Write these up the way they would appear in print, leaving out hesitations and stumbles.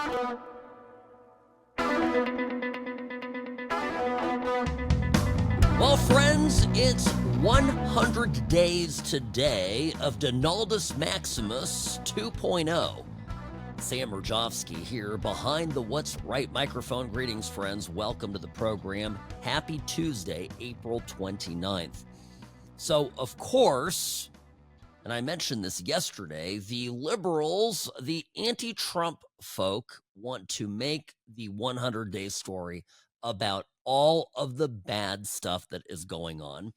Well, friends, it's 100 days today of Donaldus Maximus 2.0. Sam Mirejovsky here behind the What's Right microphone. Greetings, friends. Welcome to the program. Happy Tuesday, April 29th. So, of course, and I mentioned this yesterday, the liberals, the anti-Trump folk, want to make the 100-day story about all of the bad stuff that is going on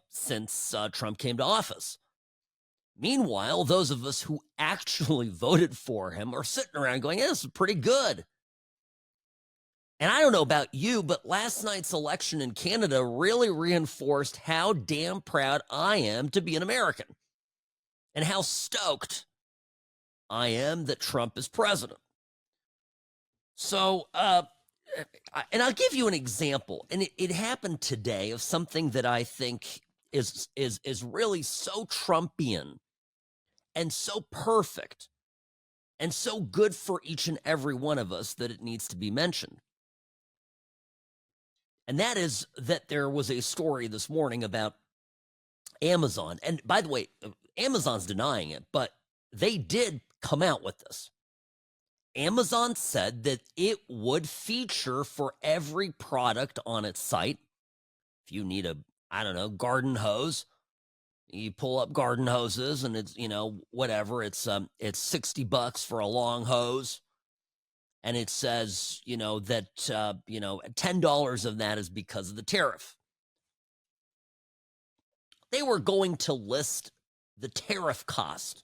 since Trump came to office. Meanwhile, those of us who actually voted for him are sitting around going, this is pretty good. And I don't know about you, but last night's election in Canada really reinforced how damn proud I am to be an American and how stoked I am that Trump is president. So, and I'll give you an example, and it happened today of something that I think is really so Trumpian and so perfect and so good for each and every one of us that it needs to be mentioned. And that is that there was a story this morning about Amazon. And by the way, Amazon's denying it, but they did come out with this. Amazon said that it would feature for every product on its site. If you need garden hose, you pull up garden hoses and it's, whatever. It's $60 for a long hose. And it says, that, $10 of that is because of the tariff. They were going to list the tariff cost.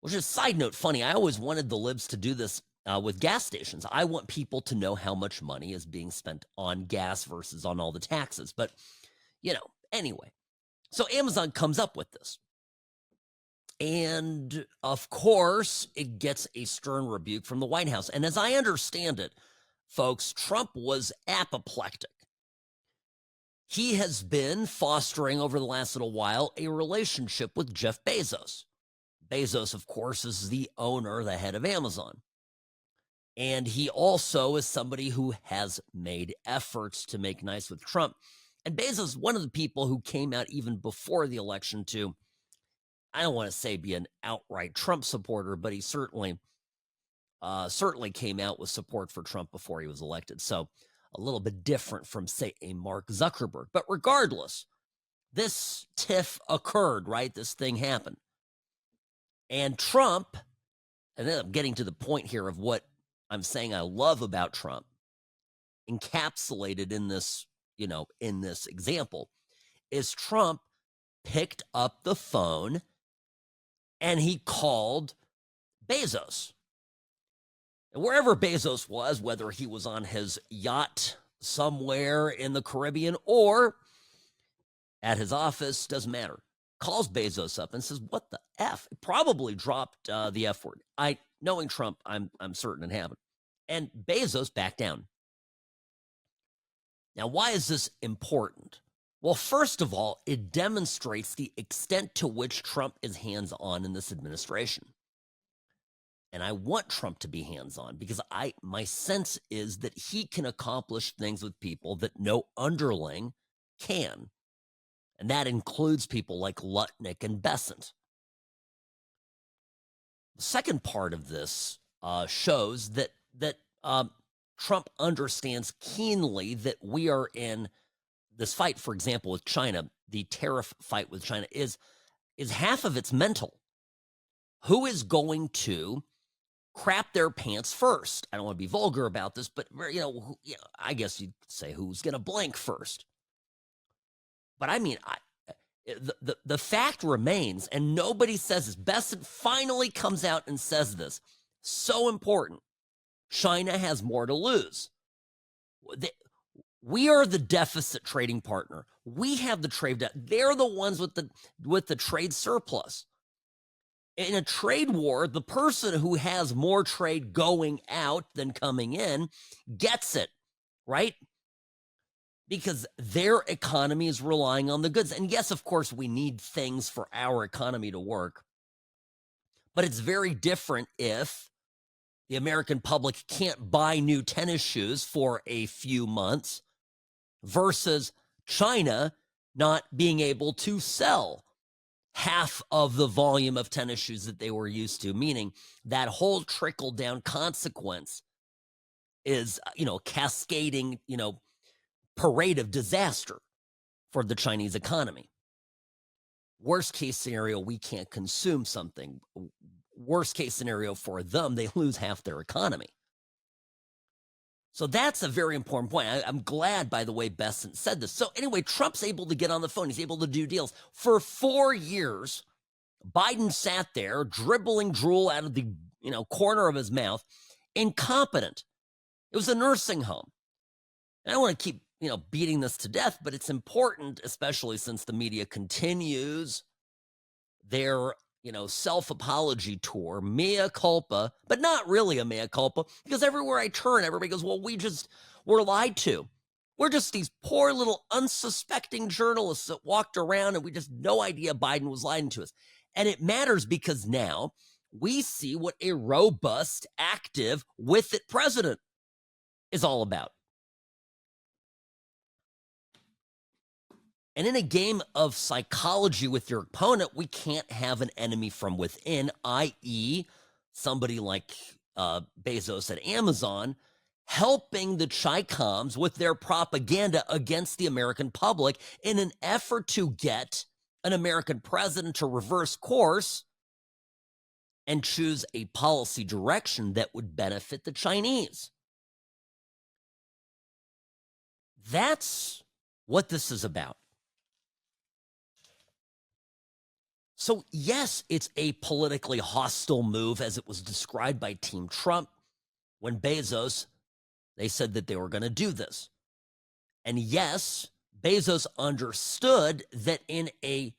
Which is, side note, funny. I always wanted the libs to do this with gas stations. I want people to know how much money is being spent on gas versus on all the taxes. But, anyway. So Amazon comes up with this. And, of course, it gets a stern rebuke from the White House. And as I understand it, folks, Trump was apoplectic. He has been fostering over the last little while a relationship with Jeff Bezos. Bezos, of course, is the owner, the head of Amazon. And he also is somebody who has made efforts to make nice with Trump. And Bezos, one of the people who came out even before the election to, I don't want to say be an outright Trump supporter, but he certainly came out with support for Trump before he was elected. So a little bit different from, say, a Mark Zuckerberg. But regardless, this tiff occurred, right? This thing happened. And Trump, and then I'm getting to the point here of what I'm saying I love about Trump, encapsulated in this, in this example, is Trump picked up the phone and he called Bezos. And wherever Bezos was, whether he was on his yacht somewhere in the Caribbean or at his office, doesn't matter. Calls Bezos up and says, what the F? Probably dropped the F word. Knowing Trump, I'm certain it happened. And Bezos backed down. Now, why is this important? Well, first of all, it demonstrates the extent to which Trump is hands-on in this administration. And I want Trump to be hands-on because my sense is that he can accomplish things with people that no underling can. And that includes people like Lutnick and Bessent. The second part of this shows that Trump understands keenly that we are in this fight, for example, with China. The tariff fight with China is half of it's mental. Who is going to crap their pants first? I don't want to be vulgar about this, but I guess you'd say who's going to blink first. But I mean, the fact remains, and nobody says this. Bessent finally comes out and says this. So important. China has more to lose. We are the deficit trading partner. We have the trade debt. They're the ones with the trade surplus. In a trade war, the person who has more trade going out than coming in gets it, right? Because their economy is relying on the goods. And yes, of course, we need things for our economy to work. But it's very different if the American public can't buy new tennis shoes for a few months versus China not being able to sell half of the volume of tennis shoes that they were used to, meaning that whole trickle down consequence is, cascading, parade of disaster for the Chinese economy. Worst case scenario, we can't consume something. Worst case scenario for them, they lose half their economy. So that's a very important point. I'm glad, by the way, Bessent said this. So anyway, Trump's able to get on the phone. He's able to do deals. For 4 years, Biden sat there dribbling drool out of the corner of his mouth, incompetent. It was a nursing home. And I don't want to keep beating this to death, but it's important, especially since the media continues their self-apology tour, mea culpa, but not really a mea culpa, because everywhere I turn, everybody goes, well, we're lied to. We're just these poor little unsuspecting journalists that walked around and we just no idea Biden was lying to us. And it matters because now we see what a robust, active, with it president is all about. And in a game of psychology with your opponent, we can't have an enemy from within, i.e., somebody like Bezos at Amazon helping the Chi-Coms with their propaganda against the American public in an effort to get an American president to reverse course and choose a policy direction that would benefit the Chinese. That's what this is about. So, yes, it's a politically hostile move as it was described by Team Trump when Bezos, they said that they were going to do this. And yes, Bezos understood that in a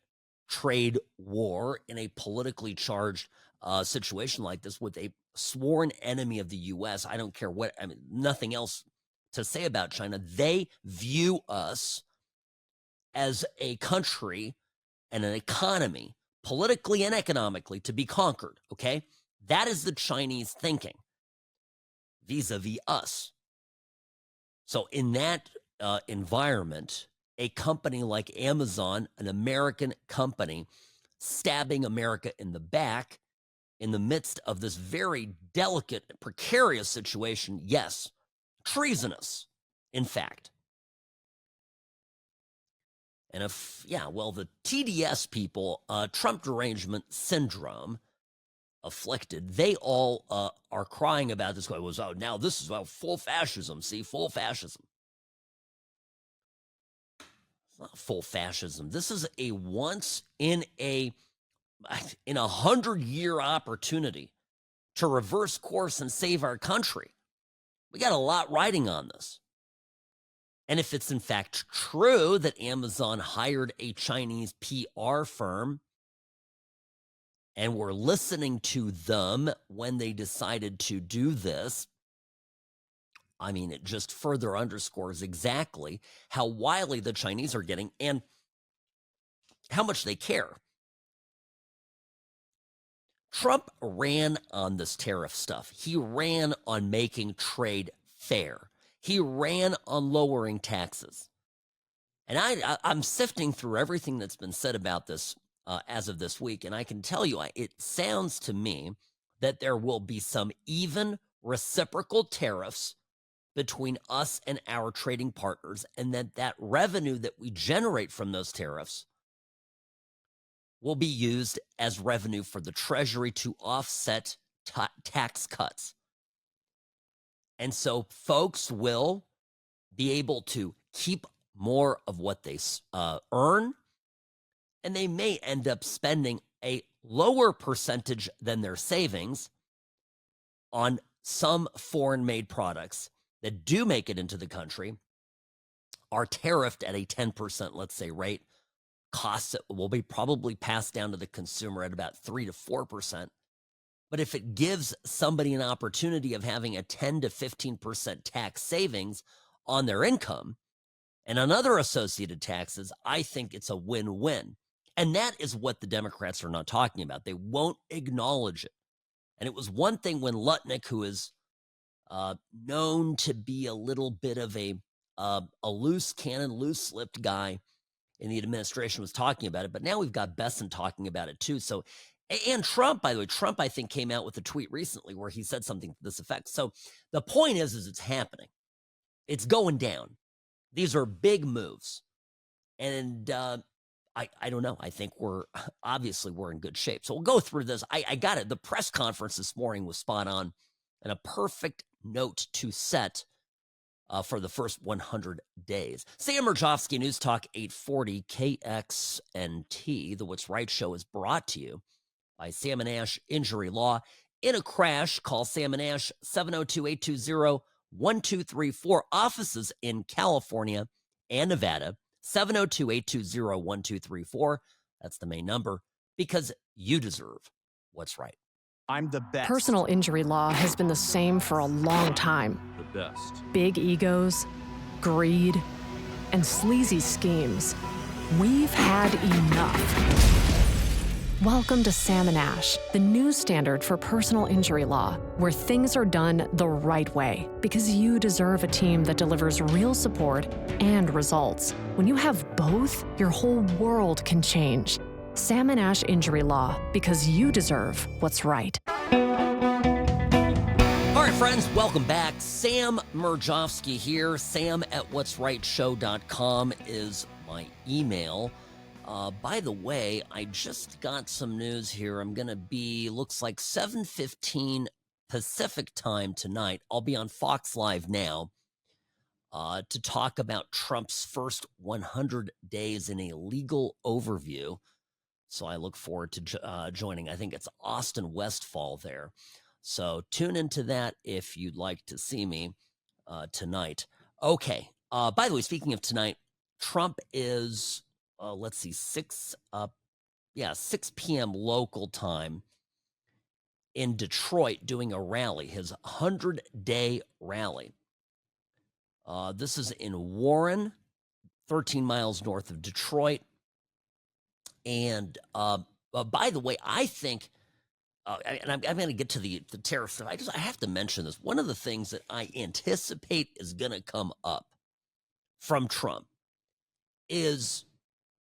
trade war, in a politically charged situation like this with a sworn enemy of the U.S., I don't care what, nothing else to say about China. They view us as a country and an economy, politically and economically, to be conquered, okay? That is the Chinese thinking vis-a-vis us. So in that environment, a company like Amazon, an American company, stabbing America in the back in the midst of this very delicate, precarious situation, yes, treasonous, in fact. And the TDS people, Trump derangement syndrome afflicted, they all are crying about this. Now this is full fascism. See, full fascism. It's not full fascism. This is a once in a 100-year opportunity to reverse course and save our country. We got a lot riding on this. And if it's in fact true that Amazon hired a Chinese PR firm and were listening to them when they decided to do this, it just further underscores exactly how wily the Chinese are getting and how much they care. Trump ran on this tariff stuff. He ran on making trade fair. He ran on lowering taxes. And I'm sifting through everything that's been said about this as of this week, and I can tell you, it sounds to me that there will be some even reciprocal tariffs between us and our trading partners, and that revenue that we generate from those tariffs will be used as revenue for the Treasury to offset tax cuts. And so folks will be able to keep more of what they earn, and they may end up spending a lower percentage than their savings on some foreign-made products that do make it into the country, are tariffed at a 10%, let's say, rate. Costs will be probably passed down to the consumer at about 3 to 4%. But if it gives somebody an opportunity of having a 10 to 15% tax savings on their income and on other associated taxes, I think it's a win-win. And that is what the Democrats are not talking about. They won't acknowledge it. And it was one thing when Lutnick, who is known to be a little bit of a loose cannon, loose-lipped guy in the administration, was talking about it. But now we've got Bessent talking about it too. So, and Trump, by the way, Trump, I think, came out with a tweet recently where he said something to this effect. So the point is it's happening. It's going down. These are big moves. And I don't know. I think we're in good shape. So we'll go through this. I got it. The press conference this morning was spot on and a perfect note to set for the first 100 days. Sam Mirejovsky, News Talk 840 KXNT. The What's Right show is brought to you by Sam and Ash Injury Law. In a crash, call Sam and Ash 702-820-1234. Offices in California and Nevada, 702-820-1234. That's the main number, because you deserve what's right. I'm the best. Personal injury law has been the same for a long time. The best. Big egos, greed, and sleazy schemes. We've had enough. Welcome to Sam and Ash, the new standard for personal injury law, where things are done the right way, because you deserve a team that delivers real support and results. When you have both, your whole world can change. Sam and Ash Injury Law, because you deserve what's right. All right, friends, welcome back. Sam Mirejovsky here. sam@whatsrightshow.com is my email. By the way, I just got some news here. I'm going to be, looks like 7:15 Pacific time tonight. I'll be on Fox Live now to talk about Trump's first 100 days in a legal overview. So I look forward to joining. I think it's Austin Westfall there. So tune into that if you'd like to see me tonight. Okay. By the way, speaking of tonight, Trump is, let's see, 6 p.m. local time in Detroit doing a rally, his 100-day rally. This is in Warren, 13 miles north of Detroit. And by the way, I think, and I'm going to get to the tariff stuff. I have to mention this. One of the things that I anticipate is going to come up from Trump is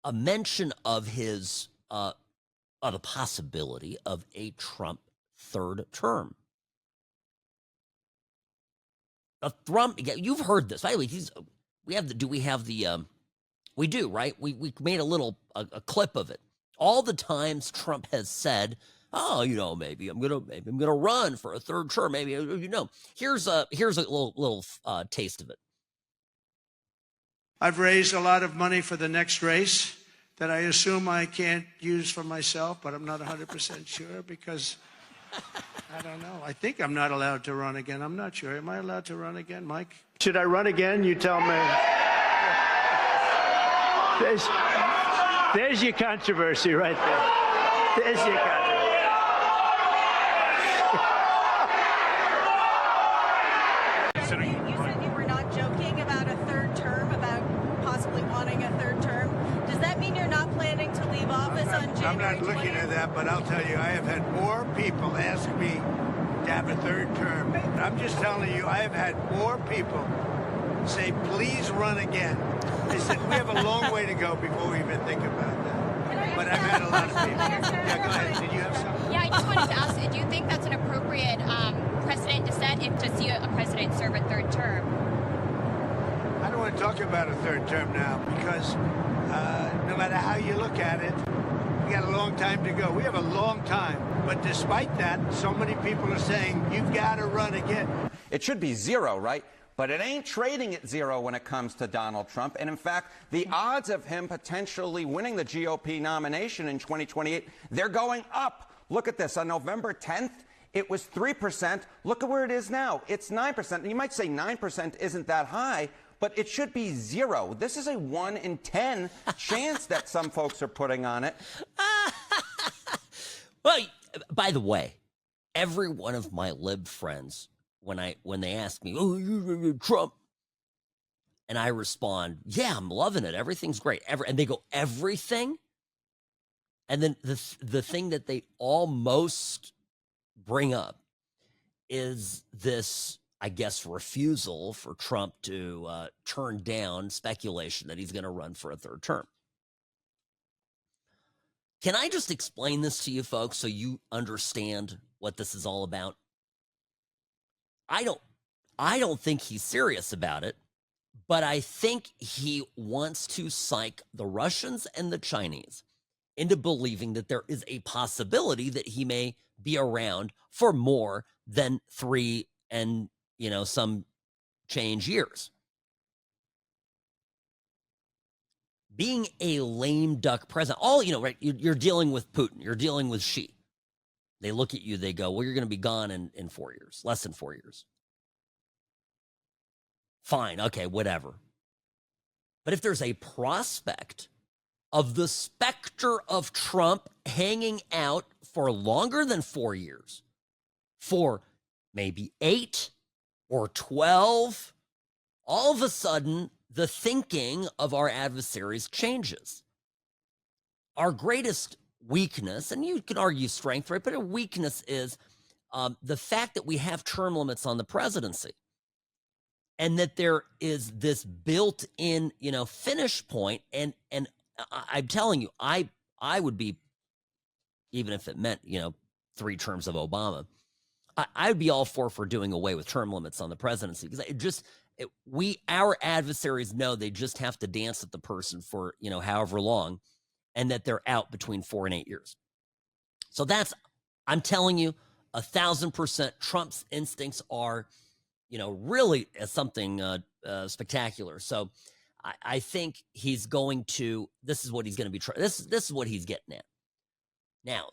a mention of his, of the possibility of a Trump third term. A Trump, you've heard this. By the way, we do, right? We made a clip of it. All the times Trump has said, "Oh, maybe I'm gonna run for a third term." Maybe, here's a little taste of it. I've raised a lot of money for the next race that I assume I can't use for myself, but I'm not 100% sure because I don't know. I think I'm not allowed to run again. I'm not sure. Am I allowed to run again, Mike? Should I run again? You tell me. There's your controversy right there. There's your controversy. You said you were not joking about a third term, about possibly wanting a third term. Does that mean you're not planning to leave office on January 20th? I'm not looking at that, but I'll tell you, I have had more people ask me to have a third term. I'm just telling you, I have had more people say, please run again. They said, we have a long way to go before we even think about that. But I've had a lot of people. Yeah, go ahead. Did you have something? Yeah, I just wanted to ask, do you think that's an appropriate precedent to set if to see a president serve a third term? I don't want to talk about a third term now because no matter how you look at it, we got a long time to go. We have a long time. But despite that, so many people are saying, you've got to run again. It should be zero, right? But it ain't trading at zero when it comes to Donald Trump. And in fact, the odds of him potentially winning the GOP nomination in 2028, they're going up. Look at this. On November 10th, it was 3%. Look at where it is now. It's 9%. And you might say 9% isn't that high, but it should be zero. This is a 1 in 10 chance that some folks are putting on it. Well, by the way, every one of my lib friends, when they ask me, "Oh, you Trump," and I respond, "Yeah, I'm loving it. Everything's great." And they go, "Everything?" And then the thing that they almost bring up is this, I guess, refusal for Trump to turn down speculation that he's going to run for a third term. Can I just explain this to you folks so you understand what this is all about? I don't think he's serious about it, but I think he wants to psych the Russians and the Chinese into believing that there is a possibility that he may be around for more than 3 and, some change years. Being a lame duck president, right? You're dealing with Putin, you're dealing with Xi. They look at you, they go, well, you're going to be gone in 4 years, less than 4 years. Fine, okay, whatever. But if there's a prospect of the specter of Trump hanging out for longer than 4 years, for maybe 8 or 12, all of a sudden, the thinking of our adversaries changes. Our greatest weakness, and you can argue strength, right? But a weakness is the fact that we have term limits on the presidency, and that there is this built-in, finish point. And I'm telling you, I would be, even if it meant, 3 terms of Obama, I would be all for doing away with term limits on the presidency, because our adversaries know they just have to dance with the person for, however long, and that they're out between 4 and 8 years. So I'm telling you, 1,000%, Trump's instincts are, really something spectacular. So I think he's going to, this is what he's going to be trying. This is what he's getting at. Now,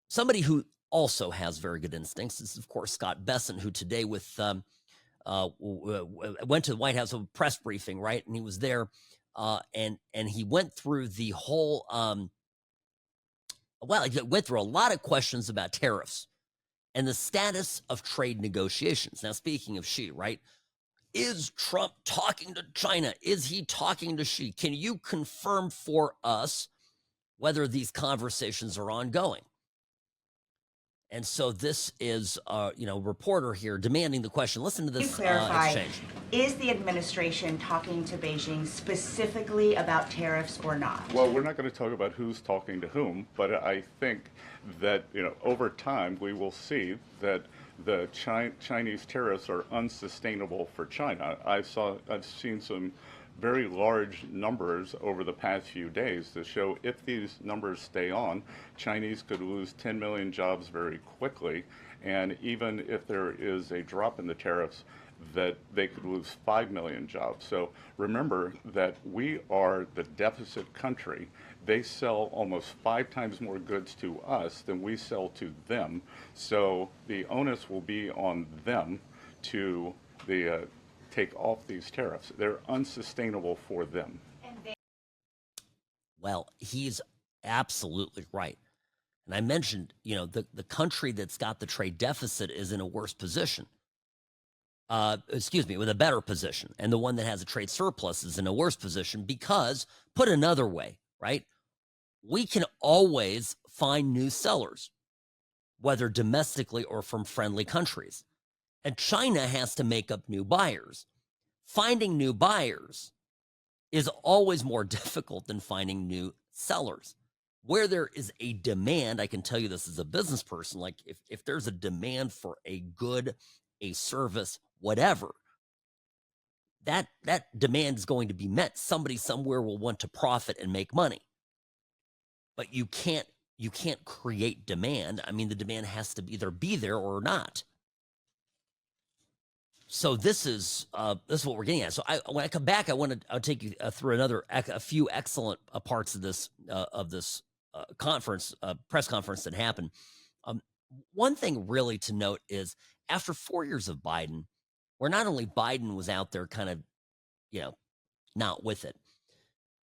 somebody who also has very good instincts is, of course, Scott Bessent, who today went to the White House, a press briefing, right? And he was there, and he went through the whole, he went through a lot of questions about tariffs and the status of trade negotiations. Now, speaking of Xi, right? Is Trump talking to China? Is he talking to Xi? Can you confirm for us whether these conversations are ongoing? And so this is, reporter here demanding the question. Listen to this exchange. Is the administration talking to Beijing specifically about tariffs or not? Well, we're not going to talk about who's talking to whom, but I think that, over time we will see that the Chinese tariffs are unsustainable for China. I've seen some very large numbers over the past few days to show if these numbers stay on, Chinese could lose 10 million jobs very quickly. And even if there is a drop in the tariffs, that they could lose 5 million jobs. So remember that we are the deficit country. They sell almost 5 times more goods to us than we sell to them. So the onus will be on them to take off these tariffs. They're unsustainable for them. Well, he's absolutely right. And I mentioned, the country that's got the trade deficit is in a worse position. With a better position. And the one that has a trade surplus is in a worse position because, put another way, right? We can always find new sellers, whether domestically or from friendly countries. And China has to make up new buyers. Finding new buyers is always more difficult than finding new sellers. Where there is a demand, I can tell you this as a business person, like if there's a demand for a good, a service, whatever, that demand is going to be met. Somebody somewhere will want to profit and make money. But you can't create demand. I mean, the demand has to either be there or not. So this is what we're getting at. So when I come back, I'll take you through a few excellent parts of this press conference that happened. One thing really to note is after 4 years of Biden, where not only Biden was out there kind of, not with it,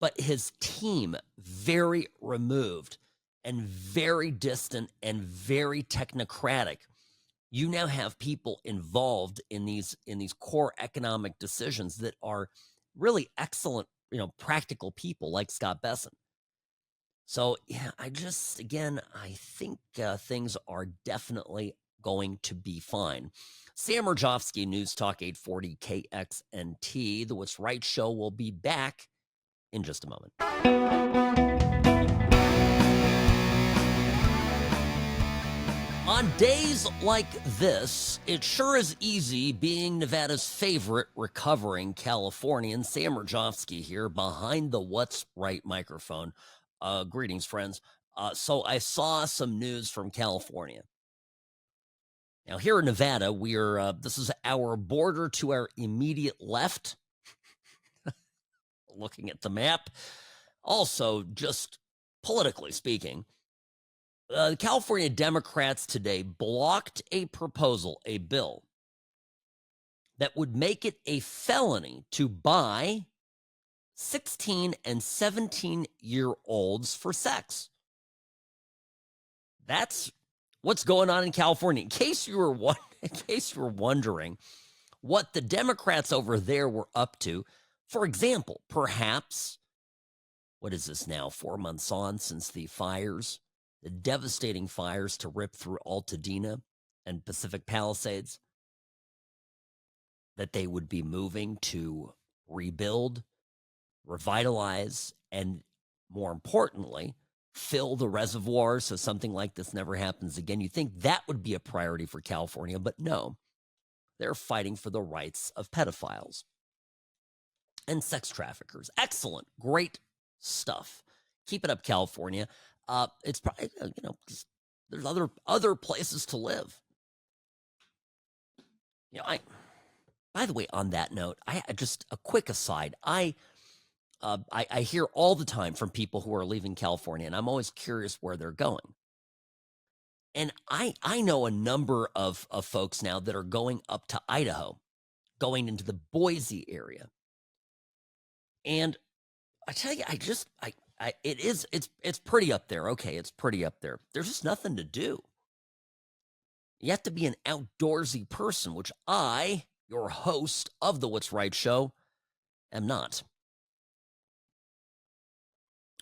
but his team very removed and very distant and very technocratic. You now have people involved in these core economic decisions that are really excellent, practical people like Scott Bessent. So, yeah, I think things are definitely going to be fine. Sam Mirejovsky, News Talk 840 KXNT. The What's Right show will be back in just a moment. On days like this, it sure is easy being Nevada's favorite recovering Californian. Sam Mirejovsky here behind the What's Right microphone. Greetings, friends. So I saw some news from California. Now, here in Nevada, this is our border to our immediate left. Looking at the map. Also, just politically speaking, the California Democrats today blocked a proposal, a bill, that would make it a felony to buy 16 and 17-year-olds for sex. That's what's going on in California. In case you were wondering what the Democrats over there were up to, for example, perhaps, what is this now, 4 months on since the fires, the devastating fires to rip through Altadena and Pacific Palisades, that they would be moving to rebuild, revitalize, and more importantly, fill the reservoirs so something like this never happens again. You think that would be a priority for California, but no. They're fighting for the rights of pedophiles and sex traffickers. Excellent. Great stuff. Keep it up, California. It's probably, there's other places to live. By the way, on that note, I just a quick aside. I hear all the time from people who are leaving California, and I'm always curious where they're going. And I know a number of folks now that are going up to Idaho, going into the Boise area. And I tell you, it's pretty up there. Okay, it's pretty up there. There's just nothing to do. You have to be an outdoorsy person, which I, your host of the What's Right show, am not.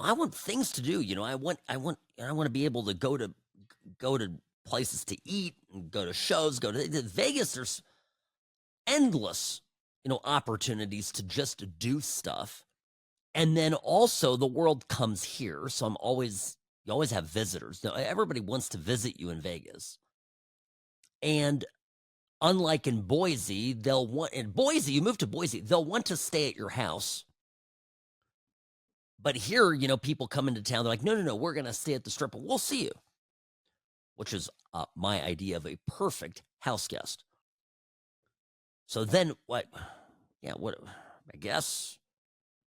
I want things to do. I want to be able to go to places to eat and go to shows, go to Vegas. There's endless, opportunities to just do stuff. And then also the world comes here. So you always have visitors. Now, everybody wants to visit you in Vegas. And unlike in Boise, you move to Boise, they'll want to stay at your house. But here, people come into town, they're like, no, we're going to stay at the Strip. We'll see you. Which is my idea of a perfect house guest. So then what? Yeah, what? I guess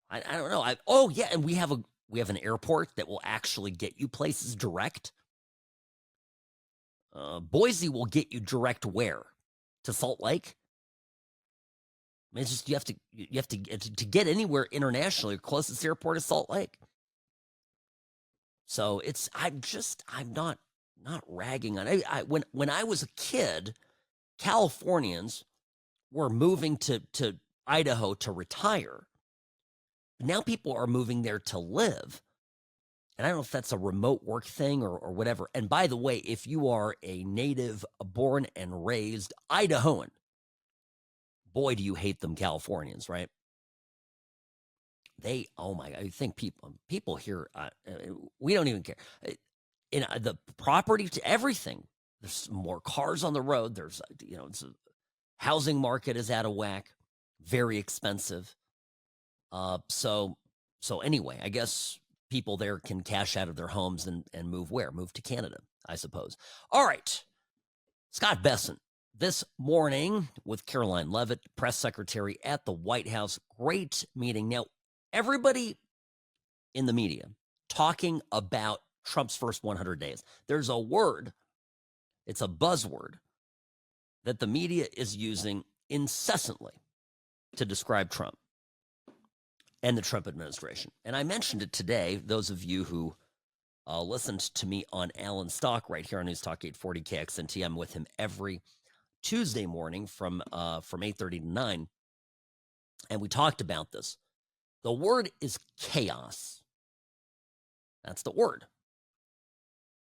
I don't know. And we have an airport that will actually get you places direct. Boise will get you direct where? To Salt Lake? I mean, it's just you have to get anywhere internationally. Your closest airport is Salt Lake. So I'm not ragging on it. When I was a kid, Californians were moving to Idaho to retire. Now people are moving there to live. And I don't know if that's a remote work thing or whatever. And by the way, if you are a native, born and raised Idahoan, boy, do you hate them Californians, right? I think people here, we don't even care. The property to everything. There's more cars on the road. There's, it's a housing market is out of whack, very expensive. So anyway, I guess people there can cash out of their homes and move where? Move to Canada, I suppose. All right. Scott Bessent this morning with Caroline Leavitt, press secretary at the White House. Great meeting. Now, everybody in the media talking about Trump's first 100 days. There's a word, it's a buzzword that the media is using incessantly to describe Trump and the Trump administration. And I mentioned it today, those of you who listened to me on Alan Stock right here on News Talk 840 KXNT. I'm with him every Tuesday morning from 8:30 to 9. And we talked about this. The word is chaos. That's the word.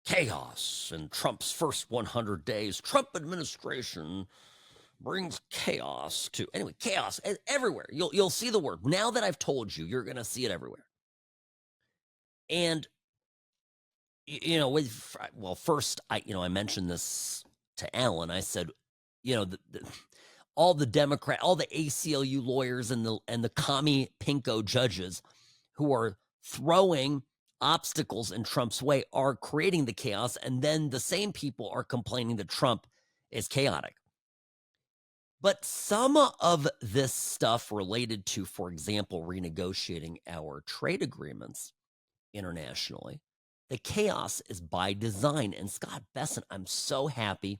chaos in Trump's first 100 days. Trump administration brings chaos to, anyway, chaos everywhere. You'll see the word. Now that I've told you, you're going to see it everywhere. And, you know, first, I mentioned this to Alan. I said, you know, all the ACLU lawyers and the commie pinko judges who are throwing obstacles in Trump's way are creating the chaos, and then the same people are complaining that Trump is chaotic. But some of this stuff related to, for example, renegotiating our trade agreements internationally, the chaos is by design. And Scott Bessent, I'm so happy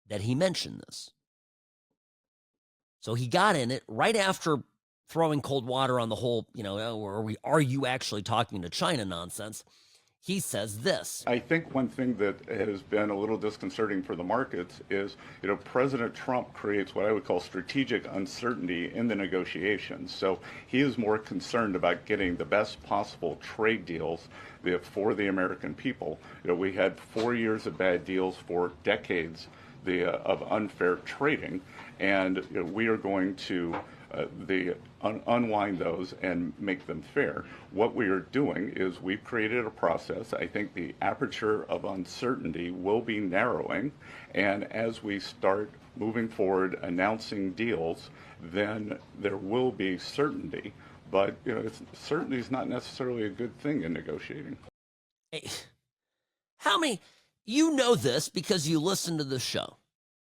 that he mentioned this. So he got in it right after throwing cold water on the whole, you know, are you actually talking to China nonsense? He says this. I think one thing that has been a little disconcerting for the markets is, you know, President Trump creates what I would call strategic uncertainty in the negotiations. So he is more concerned about getting the best possible trade deals for the American people. You know, we had 4 years of bad deals for decades of unfair trading, and you know, we are going to unwind those and make them fair. What we are doing is we've created a process. I think the aperture of uncertainty will be narrowing, and as we start moving forward announcing deals, then there will be certainty. But you know, certainty is not necessarily a good thing in negotiating. Hey, how many? You know this because you listen to the show.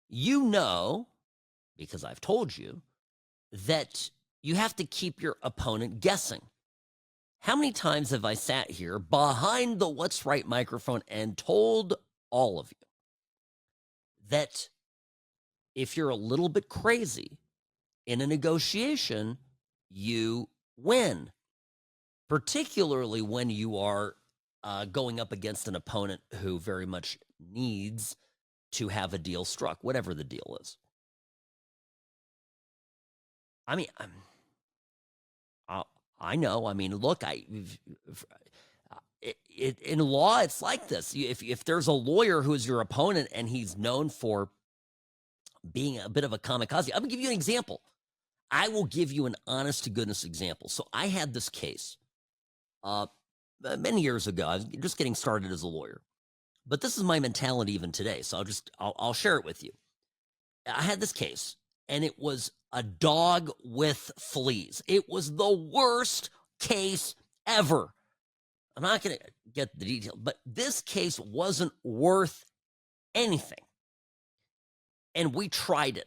You know, because I've told you, that you have to keep your opponent guessing. How many times have I sat here behind the What's Right microphone and told all of you that if you're a little bit crazy in a negotiation, you win, particularly when you are going up against an opponent who very much needs to have a deal struck, whatever the deal is. I mean, I know. I mean, look, in law, it's like this. If there's a lawyer who is your opponent and he's known for being a bit of a kamikaze, I'm going to give you an example. I will give you an honest to goodness example. So I had this case many years ago. I was just getting started as a lawyer, but this is my mentality even today. So I'll share it with you. I had this case, and it was a dog with fleas. It was the worst case ever. I'm not going to get the detail, but this case wasn't worth anything. And we tried it.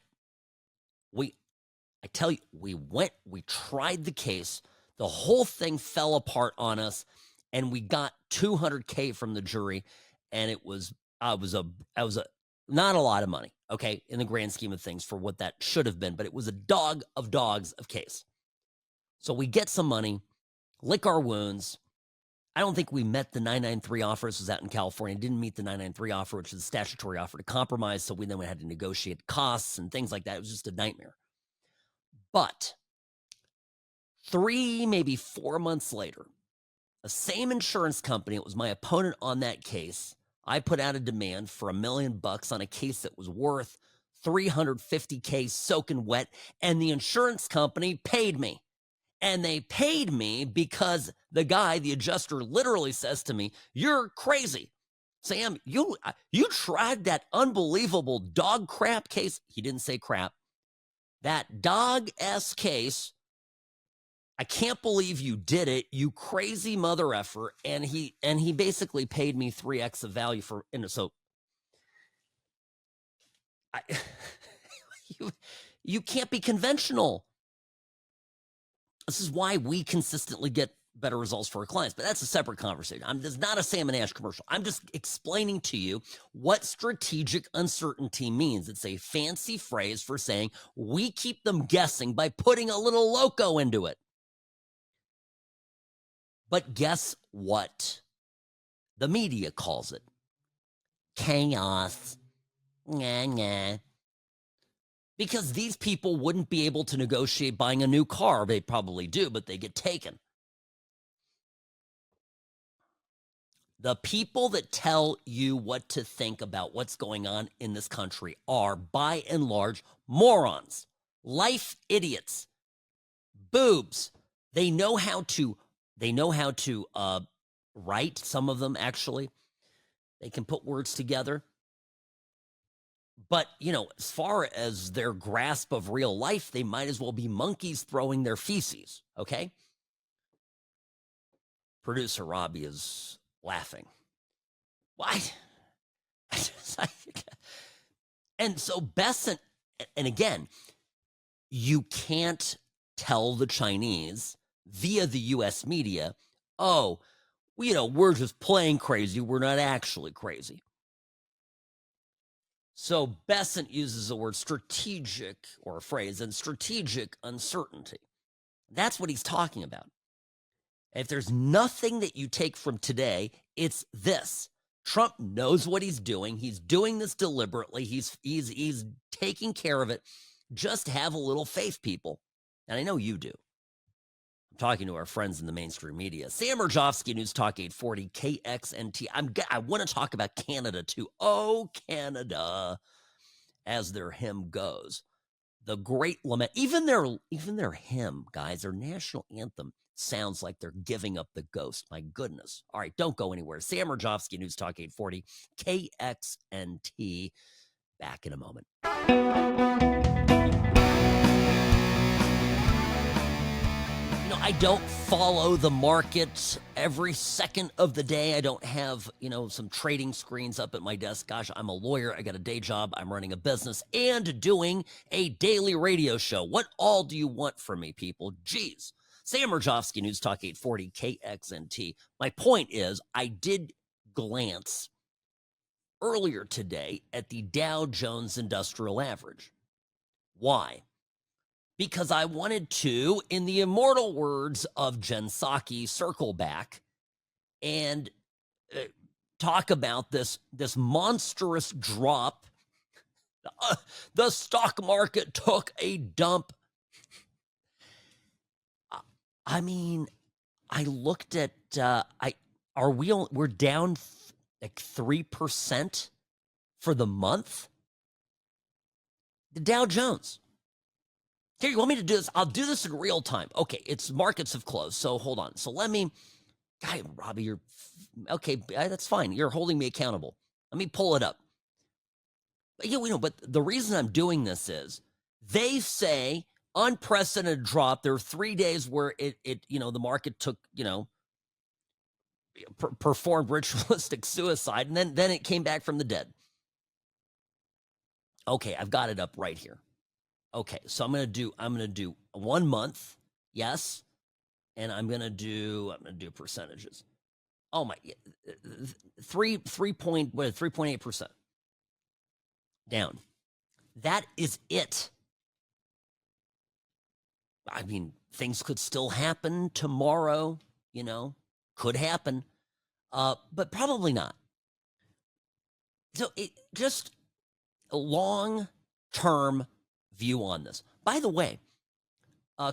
I tell you, we tried the case. The whole thing fell apart on us, and we got $200K from the jury, and it was not a lot of money, okay, in the grand scheme of things for what that should have been, but it was a dog of dogs of case. So we get some money, lick our wounds. I don't think we met the 993 offer. This was out in California. Didn't meet the 993 offer, which is a statutory offer to compromise. So we had to negotiate costs and things like that. It was just a nightmare. But 3, maybe 4 months later, the same insurance company, it was my opponent on that case, I put out a demand for $1 million on a case that was worth $350K soaking wet, and the insurance company paid me. And they paid me because the adjuster literally says to me, "You're crazy. Sam, you tried that unbelievable dog crap case." He didn't say crap. That dog-s case. I can't believe you did it, you crazy mother effer. And he basically paid me 3x of value for, and so you can't be conventional. This is why we consistently get better results for our clients, but that's a separate conversation. This is not a Sam and Ash commercial. I'm just explaining to you what strategic uncertainty means. It's a fancy phrase for saying we keep them guessing by putting a little loco into it. But guess what? The media calls it chaos. Nah. Because these people wouldn't be able to negotiate buying a new car. They probably do, but they get taken. The people that tell you what to think about what's going on in this country are, by and large, morons, life idiots, boobs. They know how to write, some of them actually. They can put words together. But, as far as their grasp of real life, they might as well be monkeys throwing their feces, okay? Producer Robbie is laughing. Why? And so Bessent, and again, you can't tell the Chinese via the U.S. media, oh, we're just playing crazy. We're not actually crazy. So Bessent uses the word strategic, or a phrase, and strategic uncertainty. That's what he's talking about. If there's nothing that you take from today, it's this. Trump knows what he's doing. He's doing this deliberately. He's taking care of it. Just have a little faith, people. And I know you do. I'm talking to our friends in the mainstream media. Sam Mirejovsky, News Talk 840, KXNT. I want to talk about Canada, too. Oh, Canada, as their hymn goes. The great lament. Even their hymn, guys, their national anthem sounds like they're giving up the ghost. My goodness. All right, don't go anywhere. Sam Mirejovsky, News Talk 840, KXNT. Back in a moment. I don't follow the market every second of the day. I don't have, some trading screens up at my desk. Gosh, I'm a lawyer. I got a day job. I'm running a business and doing a daily radio show. What all do you want from me, people? Jeez. Sam Mirejovsky, News Talk 840, KXNT. My point is, I did glance earlier today at the Dow Jones Industrial Average. Why? Because I wanted to, in the immortal words of Jen Psaki, circle back and talk about this monstrous drop. The stock market took a dump. I mean, I looked at, we're down like 3% for the month? The Dow Jones. Here, you want me to do this? I'll do this in real time. Okay, markets have closed, so hold on. So Robbie, okay, that's fine. You're holding me accountable. Let me pull it up. But the reason I'm doing this is they say unprecedented drop. There are 3 days where the market took, performed ritualistic suicide, and then it came back from the dead. Okay, I've got it up right here. Okay, so I'm gonna do 1 month, yes, and I'm gonna do percentages. Oh my, 3.8% down. That is it. I mean, things could still happen tomorrow. Could happen, but probably not. So it just a long-term view on this. By the way,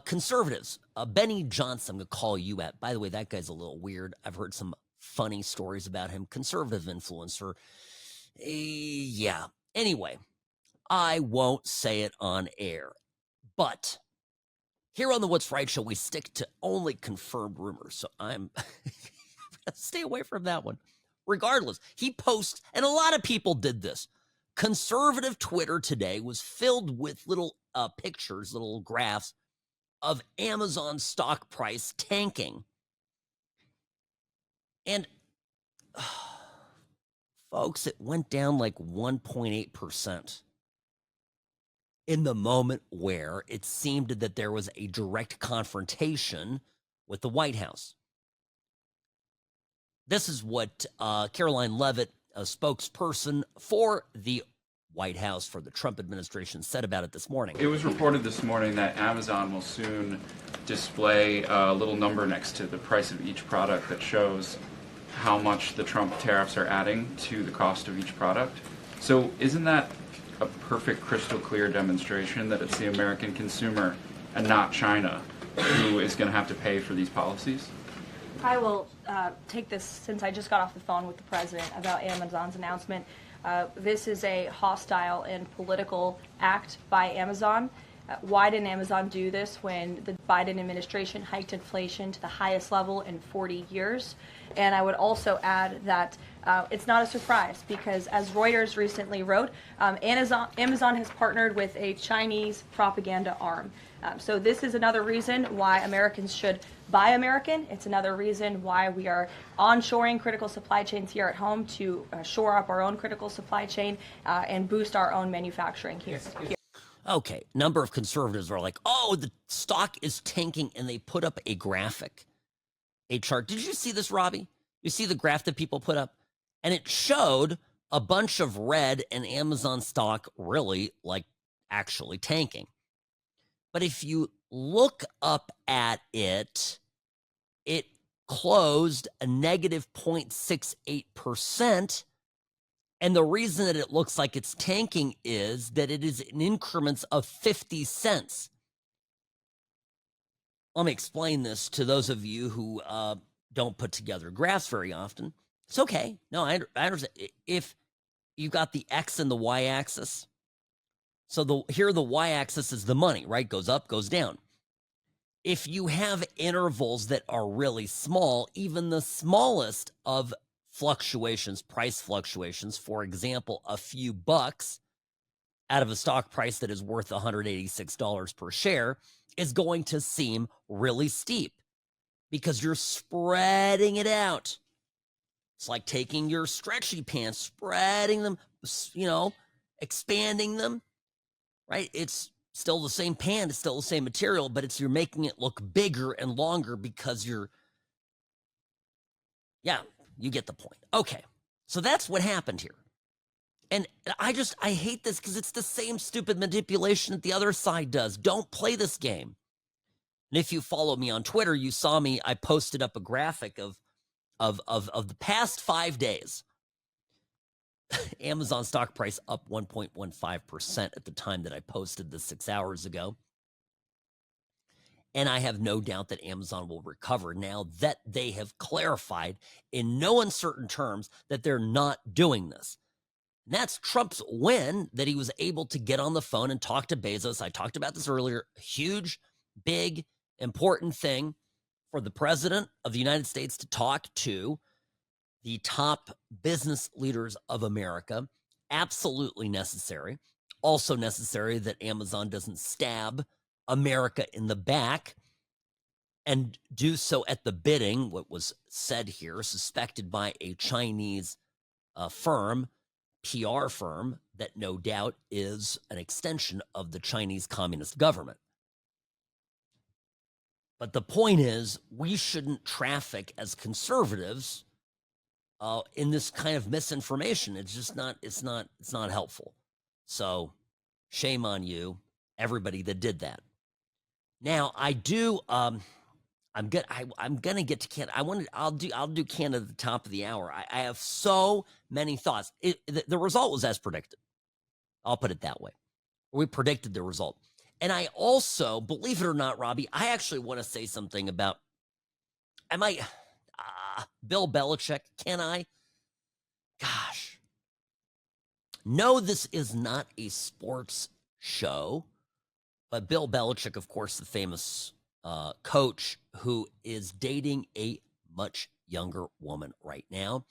conservatives, Benny Johnson, I'm going to call you at. By the way, that guy's a little weird. I've heard some funny stories about him. Conservative influencer. Yeah. Anyway, I won't say it on air. But here on the What's Right Show, we stick to only confirmed rumors. So I'm stay away from that one. Regardless, he posts, and a lot of people did this. Conservative Twitter today was filled with little pictures, little graphs of Amazon stock price tanking. And folks, it went down like 1.8% in the moment where it seemed that there was a direct confrontation with the White House. This is what Caroline Leavitt, a spokesperson for the White House for the Trump administration, said about it this morning. It was reported this morning that Amazon will soon display a little number next to the price of each product that shows how much the Trump tariffs are adding to the cost of each product. So isn't that a perfect, crystal clear demonstration that it's the American consumer and not China who is going to have to pay for these policies? I will take this since I just got off the phone with the president about Amazon's announcement. This is a hostile and political act by Amazon. Why didn't Amazon do this when the Biden administration hiked inflation to the highest level in 40 years? And I would also add that it's not a surprise because, as Reuters recently wrote, Amazon has partnered with a Chinese propaganda arm. So this is another reason why Americans should buy American. It's another reason why we are onshoring critical supply chains here at home to shore up our own critical supply chain and boost our own manufacturing here. Okay, number of conservatives are like, oh, the stock is tanking, and they put up a graphic, a chart. Did you see this, Robbie? You see the graph that people put up? And it showed a bunch of red and Amazon stock really, like, actually tanking. But if you look up at it, it closed a negative 0.68%. And the reason that it looks like it's tanking is that it is in increments of 50 cents. Let me explain this to those of you who don't put together graphs very often. It's okay. No, I understand. If you've got the X and the Y axis, so here the Y axis is the money, right? Goes up, goes down. If you have intervals that are really small, even the smallest of fluctuations, price fluctuations, for example, a few bucks out of a stock price that is worth $186 per share is going to seem really steep because you're spreading it out. It's like taking your stretchy pants, spreading them, expanding them, right? It's still the same pant, it's still the same material, but you're making it look bigger and longer because you get the point. Okay, so that's what happened here. And I hate this because it's the same stupid manipulation that the other side does. Don't play this game. And if you follow me on Twitter, you saw I posted up a graphic of the past 5 days. Amazon stock price up 1.15% at the time that I posted this 6 hours ago. And I have no doubt that Amazon will recover now that they have clarified in no uncertain terms that they're not doing this. And that's Trump's win, that he was able to get on the phone and talk to Bezos. I talked about this earlier. Huge, big, important thing for the president of the United States to talk to the top business leaders of America. Absolutely necessary. Also necessary that Amazon doesn't stab America in the back and do so at the bidding, what was said here, suspected by a Chinese firm, PR firm, that no doubt is an extension of the Chinese Communist government. But the point is, we shouldn't traffic as conservatives in this kind of misinformation. It's just not, it's not helpful. So shame on you, everybody that did that. Now I do. I'm gonna get to Canada. I'll do Canada at the top of the hour. I have so many thoughts. The result was as predicted. I'll put it that way. We predicted the result, and I also, believe it or not, Robbie, I actually want to say something about. Bill Belichick? Can I? Gosh, no, this is not a sports show. But Bill Belichick, of course, the famous coach who is dating a much younger woman right now.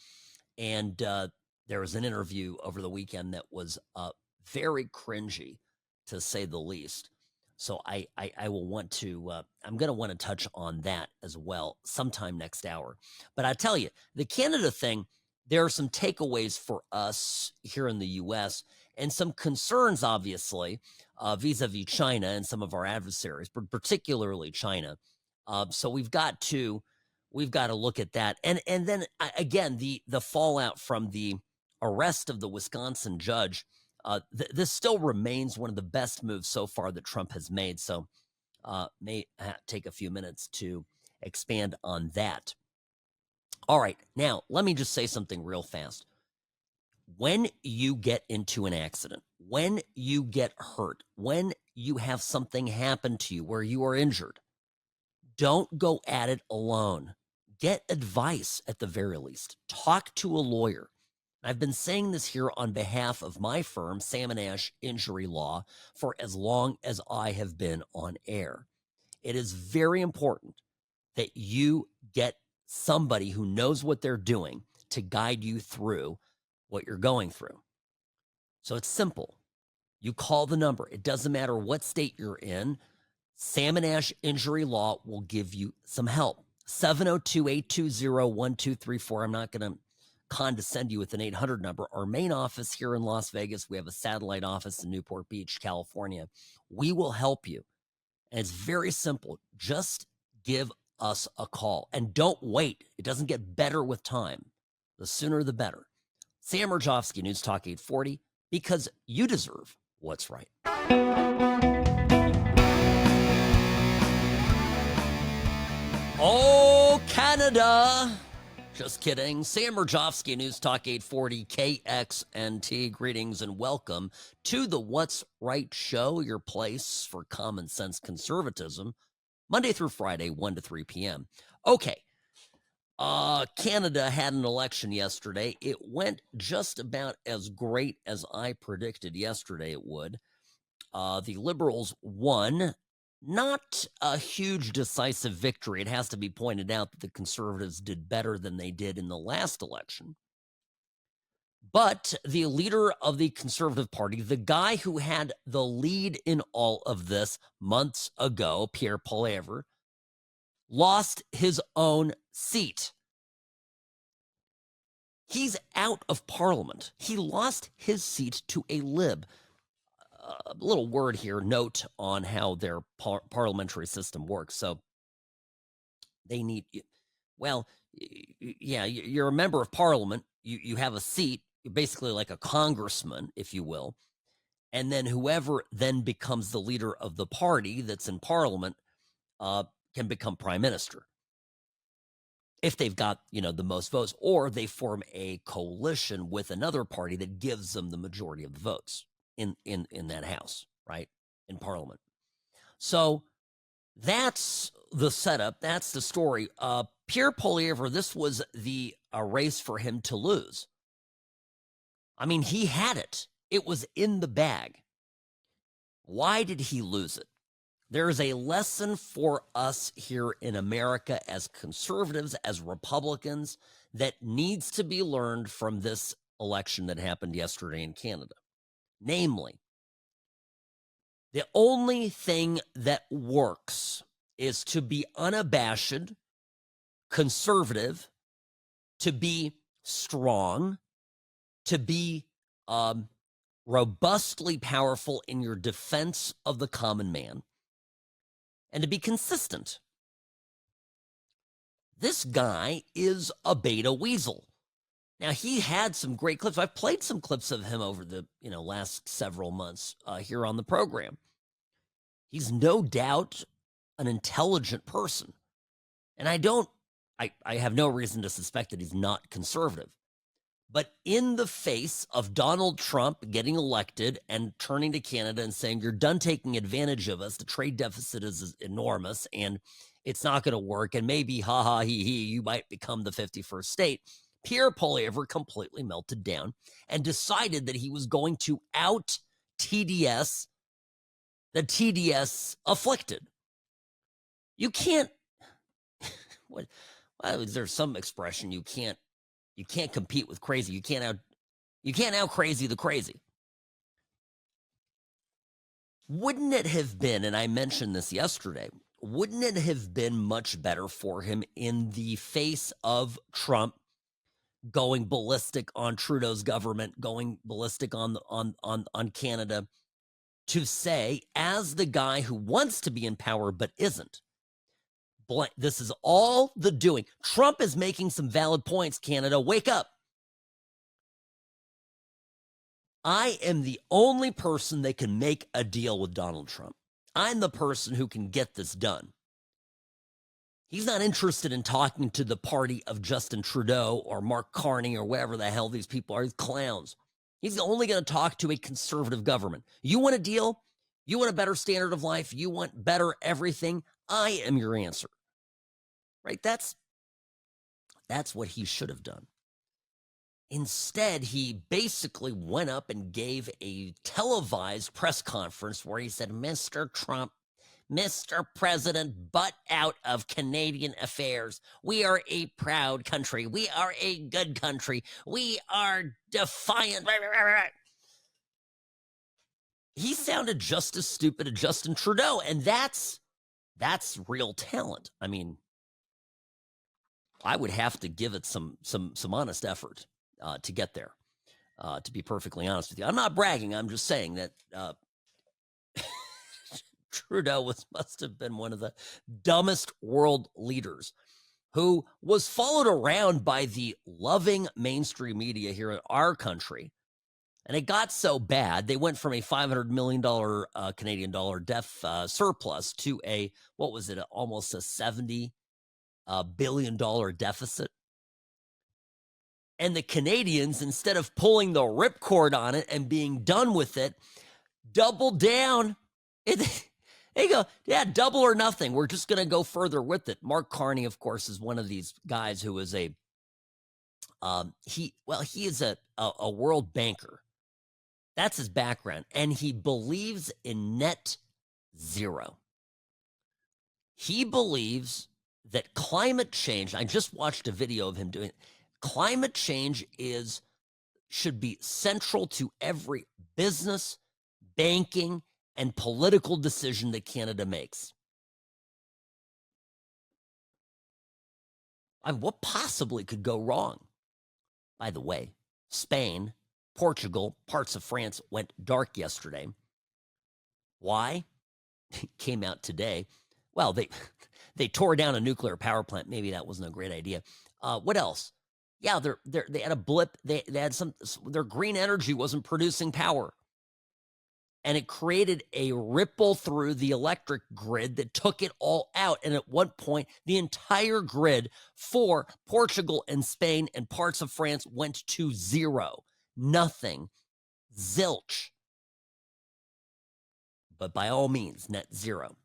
And there was an interview over the weekend that was very cringy, to say the least. So I will want to, I'm going to want to touch on that as well sometime next hour. But I tell you, the Canada thing, there are some takeaways for us here in the U.S. and some concerns, obviously, vis-a-vis China and some of our adversaries, but particularly China. So we've got to look at that. And then again, the fallout from the arrest of the Wisconsin judge. This still remains one of the best moves so far that Trump has made. So may take a few minutes to expand on that. All right, now let me just say something real fast. When you get into an accident, when you get hurt, when you have something happen to you where you are injured, don't go at it alone. get advice at the very least. Talk to a lawyer. I've been saying this here on behalf of my firm, Sam & Ash Injury Law, for as long as I have been on air. It is very important that you get somebody who knows what they're doing to guide you through what you're going through. So it's simple. You call the number. It doesn't matter what state you're in. Sam & Ash Injury Law will give you some help. 702-820-1234. I'm not going to condescend you with an 800 number. Our main office here in Las Vegas, we have a satellite office in Newport Beach, California. We will help you. And it's very simple. Just give us a call. And don't wait. It doesn't get better with time. The sooner the better. Sam Mirejovsky, News Talk 840, because you deserve what's right. Oh, Canada. Just kidding. Sam Mirejovsky, News Talk 840, KXNT. Greetings and welcome to the What's Right Show, your place for common sense conservatism, Monday through Friday, 1 to 3 p.m. Okay. Canada had an election yesterday. It went just about as great as I predicted yesterday it would. The Liberals won. Not a huge decisive victory. It has to be pointed out that the Conservatives did better than they did in the last election. But the leader of the Conservative Party, the guy who had the lead in all of this months ago, Pierre Poilievre, lost his own seat. He's out of Parliament. He lost his seat to a Lib. A little word here, note on how their parliamentary system works. So they need, well, yeah, you're a member of Parliament. You have a seat. You're basically like a congressman, if you will. And then whoever then becomes the leader of the party that's in Parliament can become prime minister. If they've got, the most votes, or they form a coalition with another party that gives them the majority of the votes in that house, right? In Parliament. So that's the setup. That's the story. Pierre Poilievre, this was a race for him to lose. I mean, he had it. It was in the bag. Why did he lose it? There is a lesson for us here in America as conservatives, as Republicans, that needs to be learned from this election that happened yesterday in Canada. Namely, the only thing that works is to be unabashed, conservative, to be strong, to be robustly powerful in your defense of the common man, and to be consistent. This guy is a beta weasel. Now, he had some great clips. I've played some clips of him over the last several months here on the program. He's no doubt an intelligent person. And I have no reason to suspect that he's not conservative. But in the face of Donald Trump getting elected and turning to Canada and saying, you're done taking advantage of us, the trade deficit is enormous and it's not going to work, and maybe, you might become the 51st state, Pierre Poilievre completely melted down and decided that he was going to out TDS the TDS afflicted. You can't, there's some expression, you can't compete with crazy. You can't out crazy the crazy. Wouldn't it have been, and I mentioned this yesterday, wouldn't it have been much better for him in the face of Trump going ballistic on Trudeau's government, going ballistic on Canada, to say, as the guy who wants to be in power but isn't, this is all the doing. Trump is making some valid points, Canada. Wake up. I am the only person that can make a deal with Donald Trump. I'm the person who can get this done. He's not interested in talking to the party of Justin Trudeau or Mark Carney or whatever the hell these people are. He's clowns. He's only going to talk to a conservative government. You want a deal? You want a better standard of life? You want better everything? I am your answer. Right? That's That's what he should have done. Instead, he basically went up and gave a televised press conference where he said, Mr. Trump, Mr. President, butt out of Canadian affairs. We are a proud country. We are a good country. We are defiant. He sounded just as stupid as Justin Trudeau, and that's real talent. I mean, I would have to give it some honest effort to get there, to be perfectly honest with you. I'm not bragging. I'm just saying that Trudeau must have been one of the dumbest world leaders who was followed around by the loving mainstream media here in our country. And it got so bad, they went from a $500 million Canadian dollar surplus to almost a $70 billion deficit. And the Canadians, instead of pulling the ripcord on it and being done with it, doubled down. They go, yeah, double or nothing. We're just going to go further with it. Mark Carney, of course, is one of these guys who is he is a world banker. That's his background. And he believes in net zero. He believes that climate change, I just watched a video of him doing it. Climate change should be central to every business, banking, and political decision that Canada makes. What possibly could go wrong? By the way, Spain, Portugal, parts of France went dark yesterday. Why? It came out today. Well, they tore down a nuclear power plant. Maybe that wasn't a great idea. What else? Yeah, they had a blip. They had their green energy wasn't producing power. And it created a ripple through the electric grid that took it all out. And at one point, the entire grid for Portugal and Spain and parts of France went to zero. Nothing. Zilch. But by all means, net zero.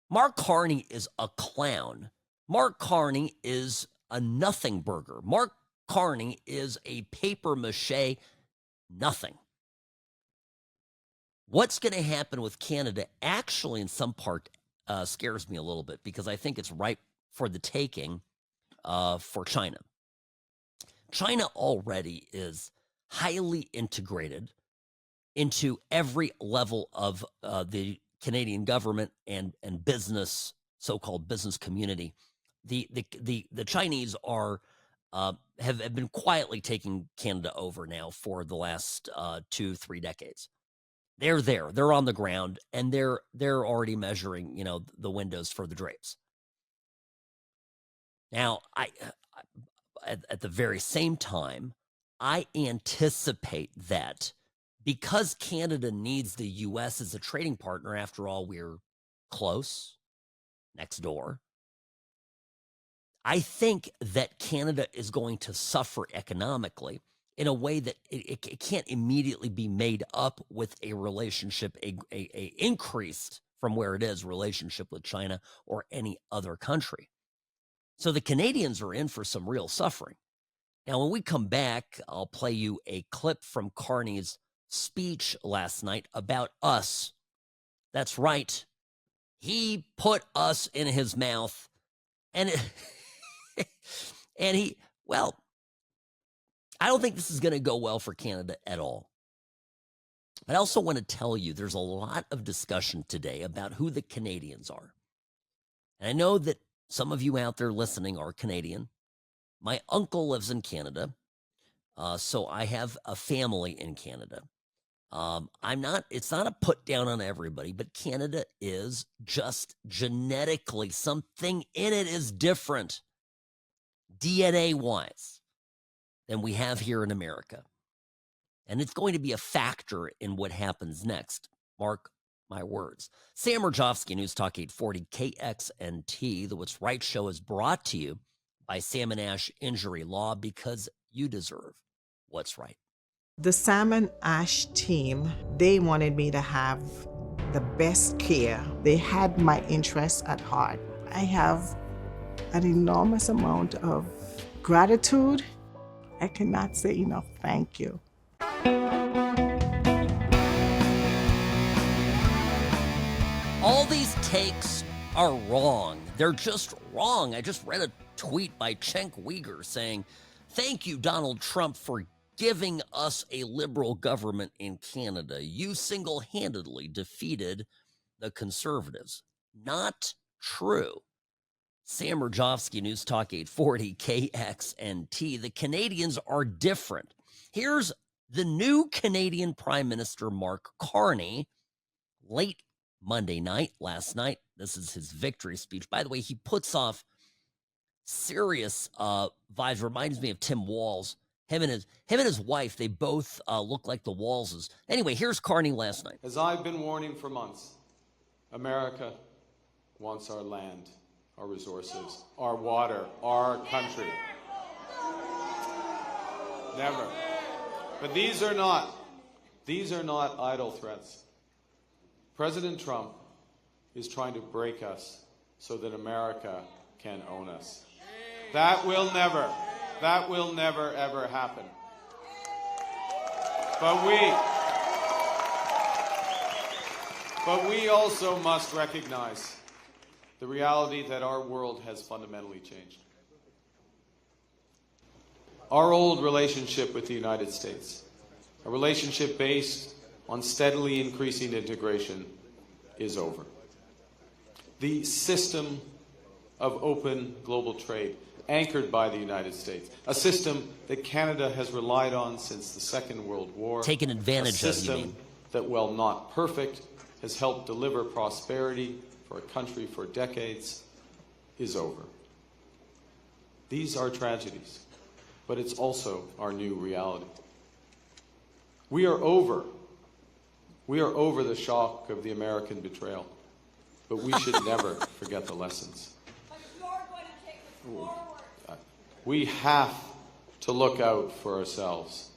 Mark Carney is a clown. Mark Carney is a nothing burger. Mark Carney is a papier-mâché nothing. What's going to happen with Canada actually in some part scares me a little bit because I think it's ripe for the taking for China. China already is highly integrated into every level of the Canadian government and business, so-called business community. The Chinese are have been quietly taking Canada over now for the last 2-3 decades. They're there, they're on the ground, and they're already measuring, the windows for the drapes. Now, at the very same time, I anticipate that because Canada needs the U.S. as a trading partner, after all, we're close, next door. I think that Canada is going to suffer economically in a way that it can't immediately be made up with a relationship, a increased from where it is relationship with China or any other country. So the Canadians are in for some real suffering. Now, when we come back, I'll play you a clip from Carney's speech last night about us. That's right. He put us in his mouth, and I don't think this is going to go well for Canada at all. But I also want to tell you there's a lot of discussion today about who the Canadians are. And I know that some of you out there listening are Canadian. My uncle lives in Canada, so I have a family in Canada. It's not a put down on everybody, but Canada is just genetically, something in it is different, DNA-wise, than we have here in America. And it's going to be a factor in what happens next. Mark my words. Sam Mirejovsky, News Talk 840 KXNT. The What's Right show is brought to you by Salmon Ash Injury Law, because you deserve what's right. The Salmon Ash team, they wanted me to have the best care. They had my interests at heart. I have an enormous amount of gratitude. I cannot say enough thank you. All these takes are wrong. They're just wrong. I just read a tweet by Cenk Uyghur saying, "Thank you, Donald Trump, for giving us a liberal government in Canada. You single-handedly defeated the Conservatives." Not true. Sam Mirejovsky, News Talk 840, KXNT. The Canadians are different. Here's the new Canadian Prime Minister, Mark Carney, late Monday night, last night. This is his victory speech. By the way, he puts off serious vibes. Reminds me of Tim Walz. Him and his wife, they both look like the Walzes. Anyway, here's Carney last night. As I've been warning for months, America wants our land, our resources, our water, our country. Never. But these are not idle threats. President Trump is trying to break us so that America can own us. That will never ever happen. But we also must recognize the reality that our world has fundamentally changed. Our old relationship with the United States, a relationship based on steadily increasing integration, is over. The system of open global trade, anchored by the United States, a system that Canada has relied on since the Second World War, taken advantage of, a system that, while not perfect, has helped deliver prosperity for a country for decades, is over. These are tragedies, but it's also our new reality. We are over the shock of the American betrayal, but we should never forget the lessons. We have to look out for ourselves,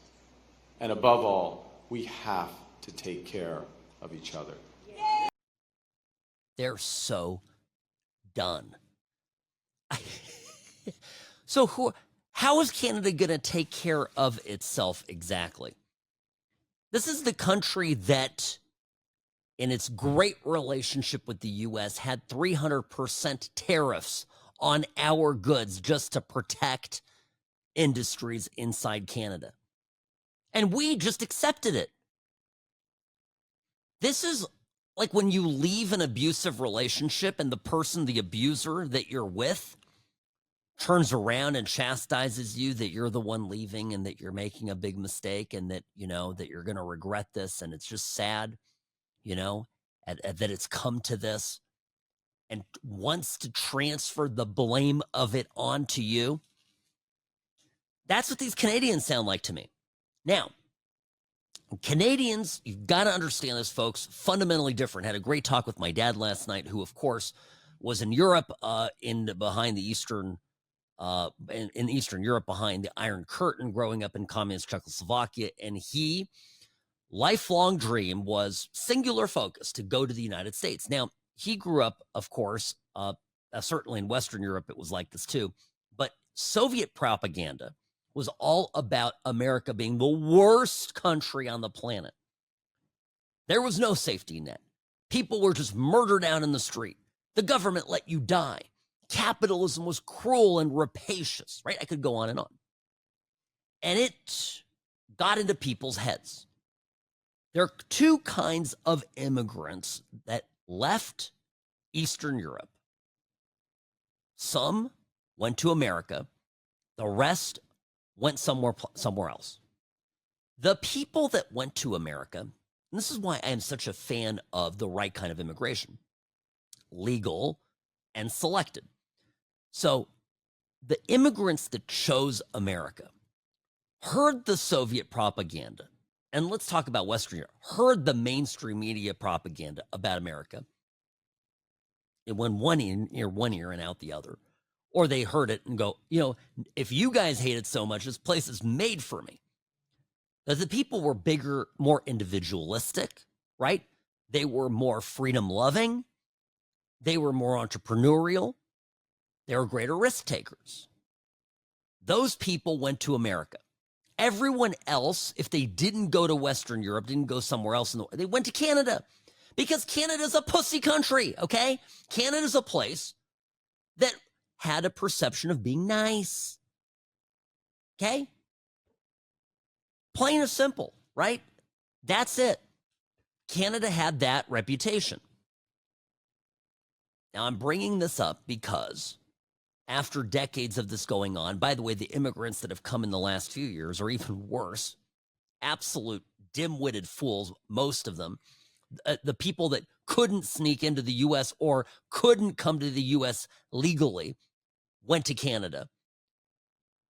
and above all, we have to take care of each other. They're so done. So how is Canada going to take care of itself exactly? This is the country that, in its great relationship with the U.S., had 300% tariffs on our goods just to protect industries inside Canada. And we just accepted it. This is like when you leave an abusive relationship and the person, the abuser that you're with, turns around and chastises you that you're the one leaving and that you're making a big mistake and that, you know, that you're going to regret this and it's just sad, you know, that it's come to this, and wants to transfer the blame of it onto you. That's what these Canadians sound like to me. Now, Canadians, you've got to understand this, folks, fundamentally different. Had a great talk with my dad last night, who, of course, was in Europe, behind the Eastern in Eastern Europe, behind the Iron Curtain, growing up in communist Czechoslovakia. And he, lifelong dream was singular focus to go to the United States. Now, he grew up, of course, certainly in Western Europe, it was like this too. But Soviet propaganda was all about America being the worst country on the planet. There was no safety net. People were just murdered out in the street. The government let you die. Capitalism was cruel and rapacious, right? I could go on and on. And it got into people's heads. There are two kinds of immigrants that left Eastern Europe. Some went to America. The rest went somewhere else. The people that went to America, and this is why I am such a fan of the right kind of immigration, legal and selected. So the immigrants that chose America heard the Soviet propaganda, and let's talk about Western Europe, heard the mainstream media propaganda about America. It went one ear and out the other. Or they heard it and go, you know, if you guys hate it so much, this place is made for me. That the people were bigger, more individualistic, right? They were more freedom-loving. They were more entrepreneurial. They were greater risk takers. Those people went to America. Everyone else, if they didn't go to Western Europe, didn't go somewhere else, they went to Canada because Canada's a pussy country, okay? Canada's a place that had a perception of being nice, okay? Plain and simple, right? That's it. Canada had that reputation. Now, I'm bringing this up because after decades of this going on, by the way, the immigrants that have come in the last few years are even worse. Absolute dim-witted fools, most of them. The people that couldn't sneak into the U.S. or couldn't come to the U.S. legally went to Canada.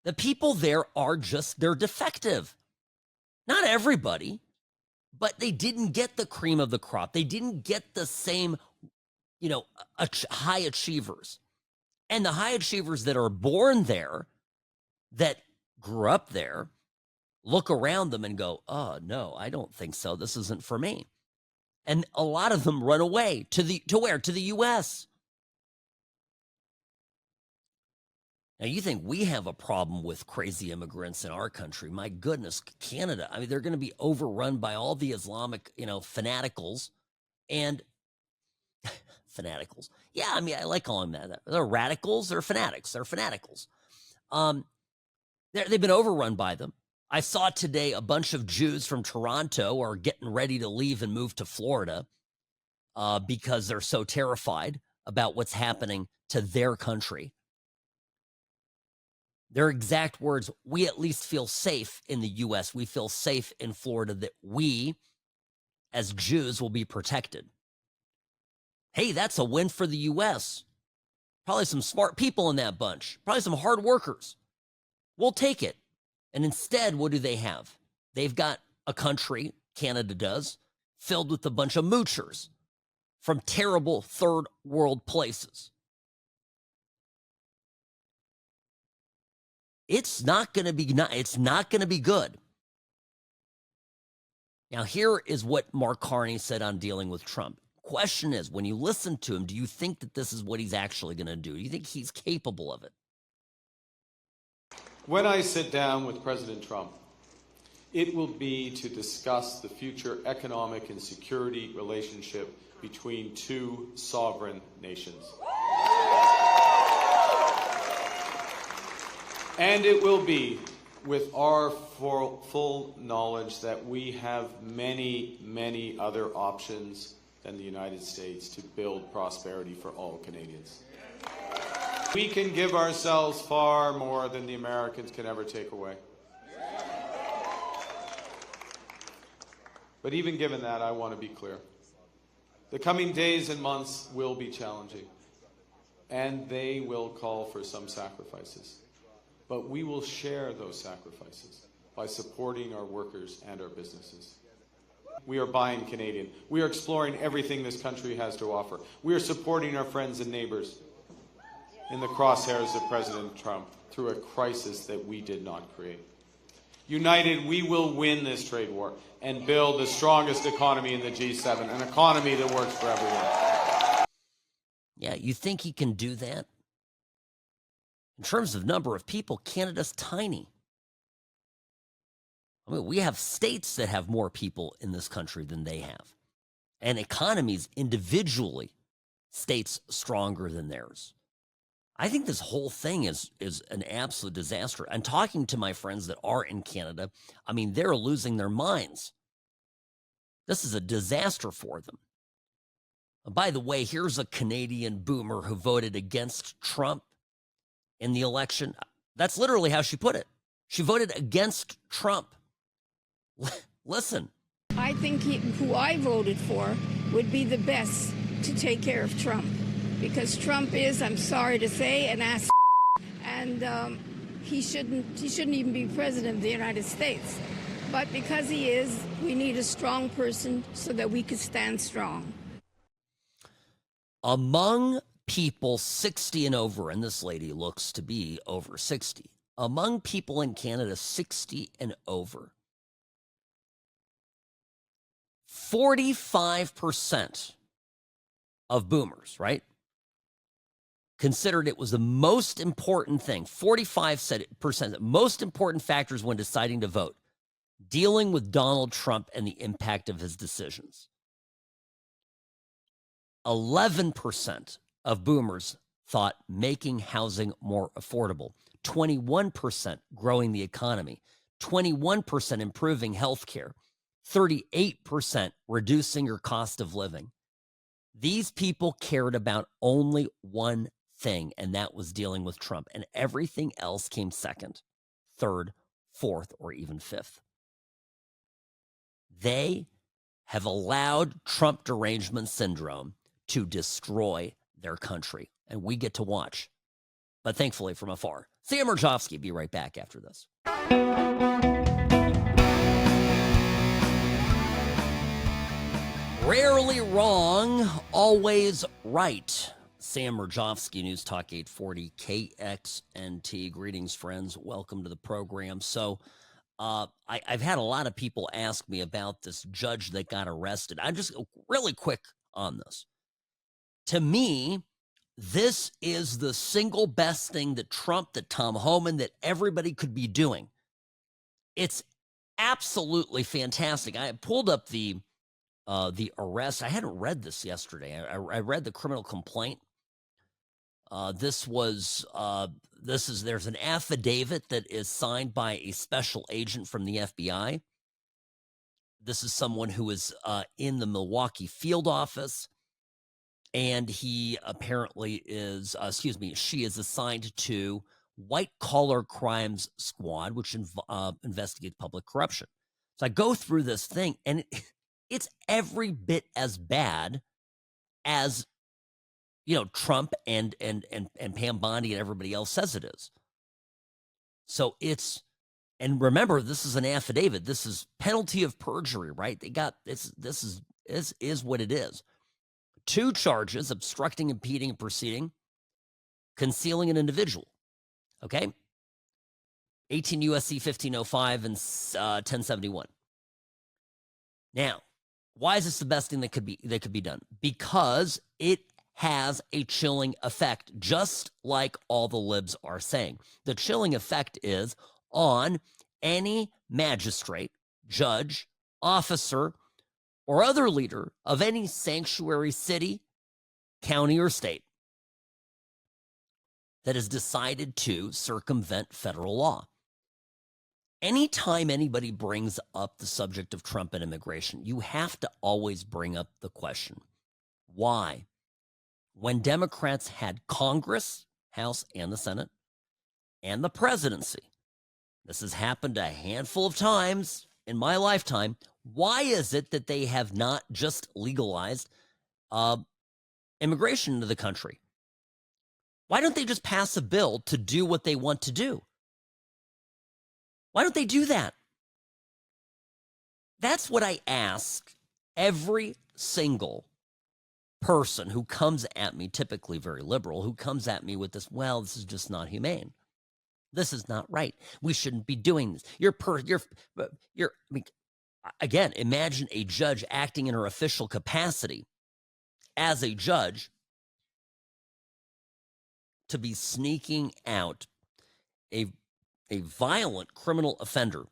The people there are just, they're defective. Not everybody, but they didn't get the cream of the crop. They didn't get the same, high achievers. And the high achievers that are born there, that grew up there, look around them and go, oh, no, I don't think so. This isn't for me. And a lot of them run away to where? To the U.S. Now, you think we have a problem with crazy immigrants in our country. My goodness, Canada. I mean, they're going to be overrun by all the Islamic, fanaticals and fanaticals. Yeah, I mean, I like calling them that. They're radicals. They're fanatics. They're fanaticals. They've been overrun by them. I saw today a bunch of Jews from Toronto are getting ready to leave and move to Florida because they're so terrified about what's happening to their country. Their exact words, we at least feel safe in the U.S. We feel safe in Florida that we, as Jews, will be protected. Hey, that's a win for the U.S. Probably some smart people in that bunch. Probably some hard workers. We'll take it. And instead, what do they have? They've got a country, Canada does, filled with a bunch of moochers from terrible third world places. It's not going to be good. Now, here is what Mark Carney said on dealing with Trump. Question is, when you listen to him, do you think that this is what he's actually going to do? Do you think he's capable of it? When I sit down with President Trump, it will be to discuss the future economic and security relationship between two sovereign nations. And it will be with our full knowledge that we have many, many other options than the United States to build prosperity for all Canadians. We can give ourselves far more than the Americans can ever take away. But even given that, I want to be clear. The coming days and months will be challenging, and they will call for some sacrifices. But we will share those sacrifices by supporting our workers and our businesses. We are buying Canadian. We are exploring everything this country has to offer. We are supporting our friends and neighbors in the crosshairs of President Trump through a crisis that we did not create. United, we will win this trade war and build the strongest economy in the G7, an economy that works for everyone. Yeah, you think he can do that? In terms of number of people, Canada's tiny. I mean, we have states that have more people in this country than they have. And economies individually, states stronger than theirs. I think this whole thing is an absolute disaster. And talking to my friends that are in Canada, I mean, they're losing their minds. This is a disaster for them. By the way, here's a Canadian boomer who voted against Trump in the election. That's literally how she put it. She voted against Trump. Listen. I think who I voted for would be the best to take care of Trump. Because Trump is, I'm sorry to say, an ass, and he shouldn't even be president of the United States. But because he is, we need a strong person so that we could stand strong. Among people 60 and over, and this lady looks to be over 60, among people in Canada 60 and over, 45% of boomers, right? considered it was the most important thing. 45% the most important factors when deciding to vote, dealing with Donald Trump and the impact of his decisions. 11% of boomers thought making housing more affordable. 21% growing the economy. 21% improving health care. 38% reducing your cost of living. These people cared about only one thing, and that was dealing with Trump. And everything else came second, third, fourth, or even fifth. They have allowed Trump derangement syndrome to destroy their country, and we get to watch, but thankfully from afar. Sam Mirejovsky, be right back after this. Rarely wrong, always right. Sam Mirejovsky, News Talk 840 KXNT. Greetings, friends. Welcome to the program. So I've had a lot of people ask me about this judge that got arrested. I'm just really quick on this. To me, this is the single best thing that Trump, that Tom Homan, that everybody could be doing. It's absolutely fantastic. I pulled up the arrest. I hadn't read this yesterday. I read the criminal complaint. There's an affidavit that is signed by a special agent from the FBI. This is someone who is in the Milwaukee field office, and he apparently is, she is assigned to White Collar Crimes Squad, which investigates public corruption. So I go through this thing, and it's every bit as bad as, Trump and Pam Bondi and everybody else says it is. So and remember, this is an affidavit. This is penalty of perjury, right? They got this is what it is. 2 charges: obstructing, impeding a proceeding, concealing an individual. Okay? 18 U.S.C. 1505 and 1071. Now, why is this the best thing that could be done? Because it has a chilling effect, just like all the libs are saying. The chilling effect is on any magistrate, judge, officer, or other leader of any sanctuary city, county, or state that has decided to circumvent federal law. Anytime anybody brings up the subject of Trump and immigration, you have to always bring up the question, why? When Democrats had Congress, House, and the Senate, and the presidency, this has happened a handful of times in my lifetime, why is it that they have not just legalized immigration into the country? Why don't they just pass a bill to do what they want to do? Why don't they do that? That's what I ask every single person who comes at me, typically very liberal, who comes at me with this, well, this is just not humane. This is not right. We shouldn't be doing this. Again, imagine a judge acting in her official capacity as a judge to be sneaking out a violent criminal offender,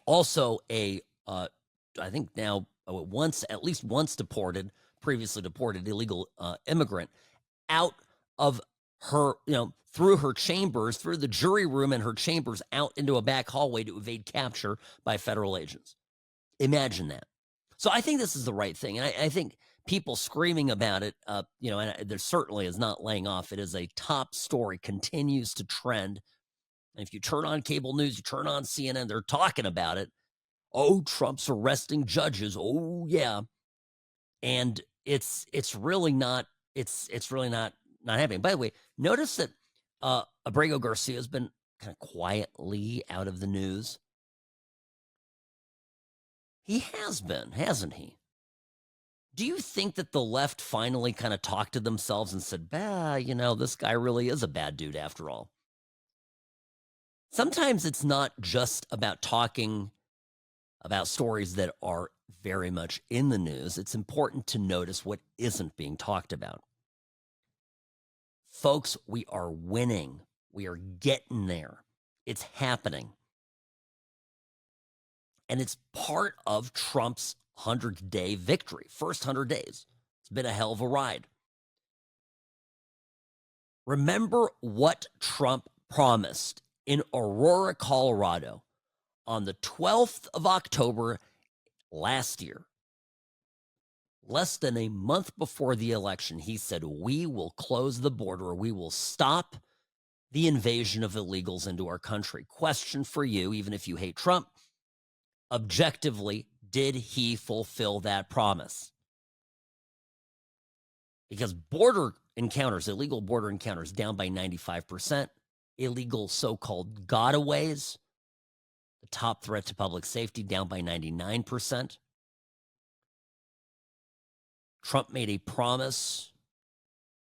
also I think now at least once deported, previously deported illegal immigrant, out of her, through her chambers, through the jury room in her chambers, out into a back hallway to evade capture by federal agents. Imagine that. So I think this is the right thing. And I think people screaming about it, and there certainly is not laying off. It is a top story, continues to trend. And if you turn on cable news, you turn on CNN, they're talking about it. Oh, Trump's arresting judges. Oh, yeah. And it's really not happening. By the way, notice that Abrego Garcia has been kind of quietly out of the news. He has been, hasn't he? Do you think that the left finally kind of talked to themselves and said, this guy really is a bad dude after all? Sometimes it's not just about talking about stories that are very much in the news. It's important to notice what isn't being talked about. Folks, we are winning. We are getting there. It's happening. And it's part of Trump's 100-day victory. First 100 days. It's been a hell of a ride. Remember what Trump promised in Aurora, Colorado on the 12th of October last year. Less than a month before the election, he said, we will close the border. We will stop the invasion of illegals into our country. Question for you, even if you hate Trump, objectively, did he fulfill that promise? Because border encounters, illegal border encounters, down by 95%. Illegal so-called gotaways, the top threat to public safety, down by 99%. Trump made a promise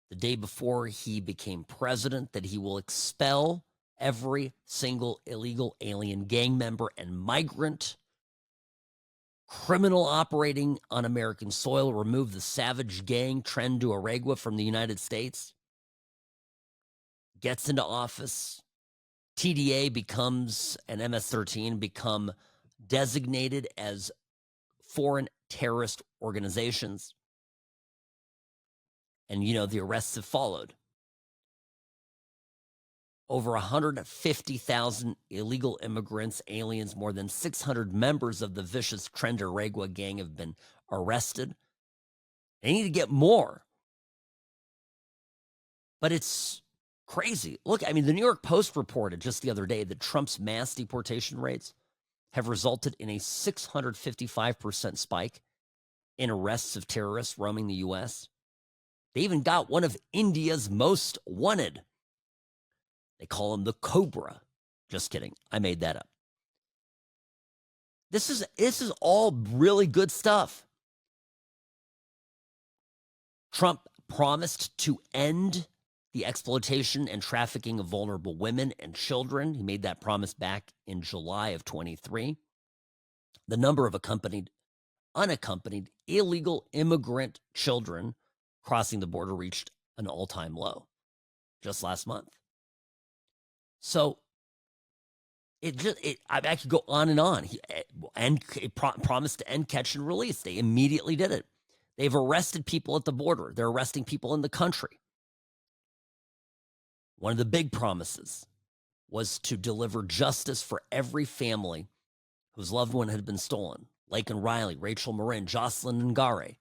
the day before he became president that he will expel every single illegal alien gang member and migrant criminal operating on American soil, remove the savage gang trend to Aragua from the United States. Gets into office. TDA becomes, and MS-13 become designated as foreign terrorist organizations. And, you know, the arrests have followed. Over 150,000 illegal immigrants, aliens, more than 600 members of the vicious Tren de Aragua gang have been arrested. They need to get more. But it's crazy. Look, I mean, the New York Post reported just the other day that Trump's mass deportation rates have resulted in a 655% spike in arrests of terrorists roaming the U.S. They even got one of India's most wanted. They call him the Cobra. Just kidding. I made that up. This is all really good stuff. Trump promised to end the exploitation and trafficking of vulnerable women and children. He made that promise back in July of 23. The number of unaccompanied illegal immigrant children crossing the border reached an all-time low just last month. So I could go on and on. He promised to end catch and release. They immediately did it. They've arrested people at the border. They're arresting people in the country. One of the big promises was to deliver justice for every family whose loved one had been stolen. Laken Riley, Rachel Marin, Jocelyn Ngare,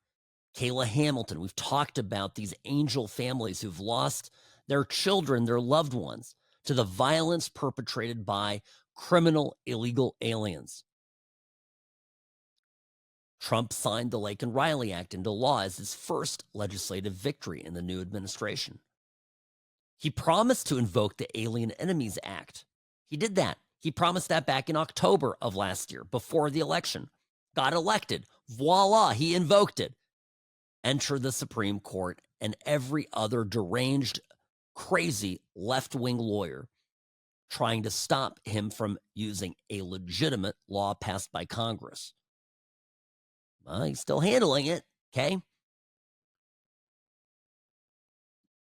Kayla Hamilton. We've talked about these angel families who've lost their children, their loved ones, to the violence perpetrated by criminal illegal aliens. Trump signed the Laken Riley Act into law as his first legislative victory in the new administration. He promised to invoke the Alien Enemies Act. He did that. He promised that back in October of last year, before the election. Got elected. Voila, he invoked it. Enter the Supreme Court and every other deranged, crazy left-wing lawyer trying to stop him from using a legitimate law passed by Congress. Well, he's still handling it, okay?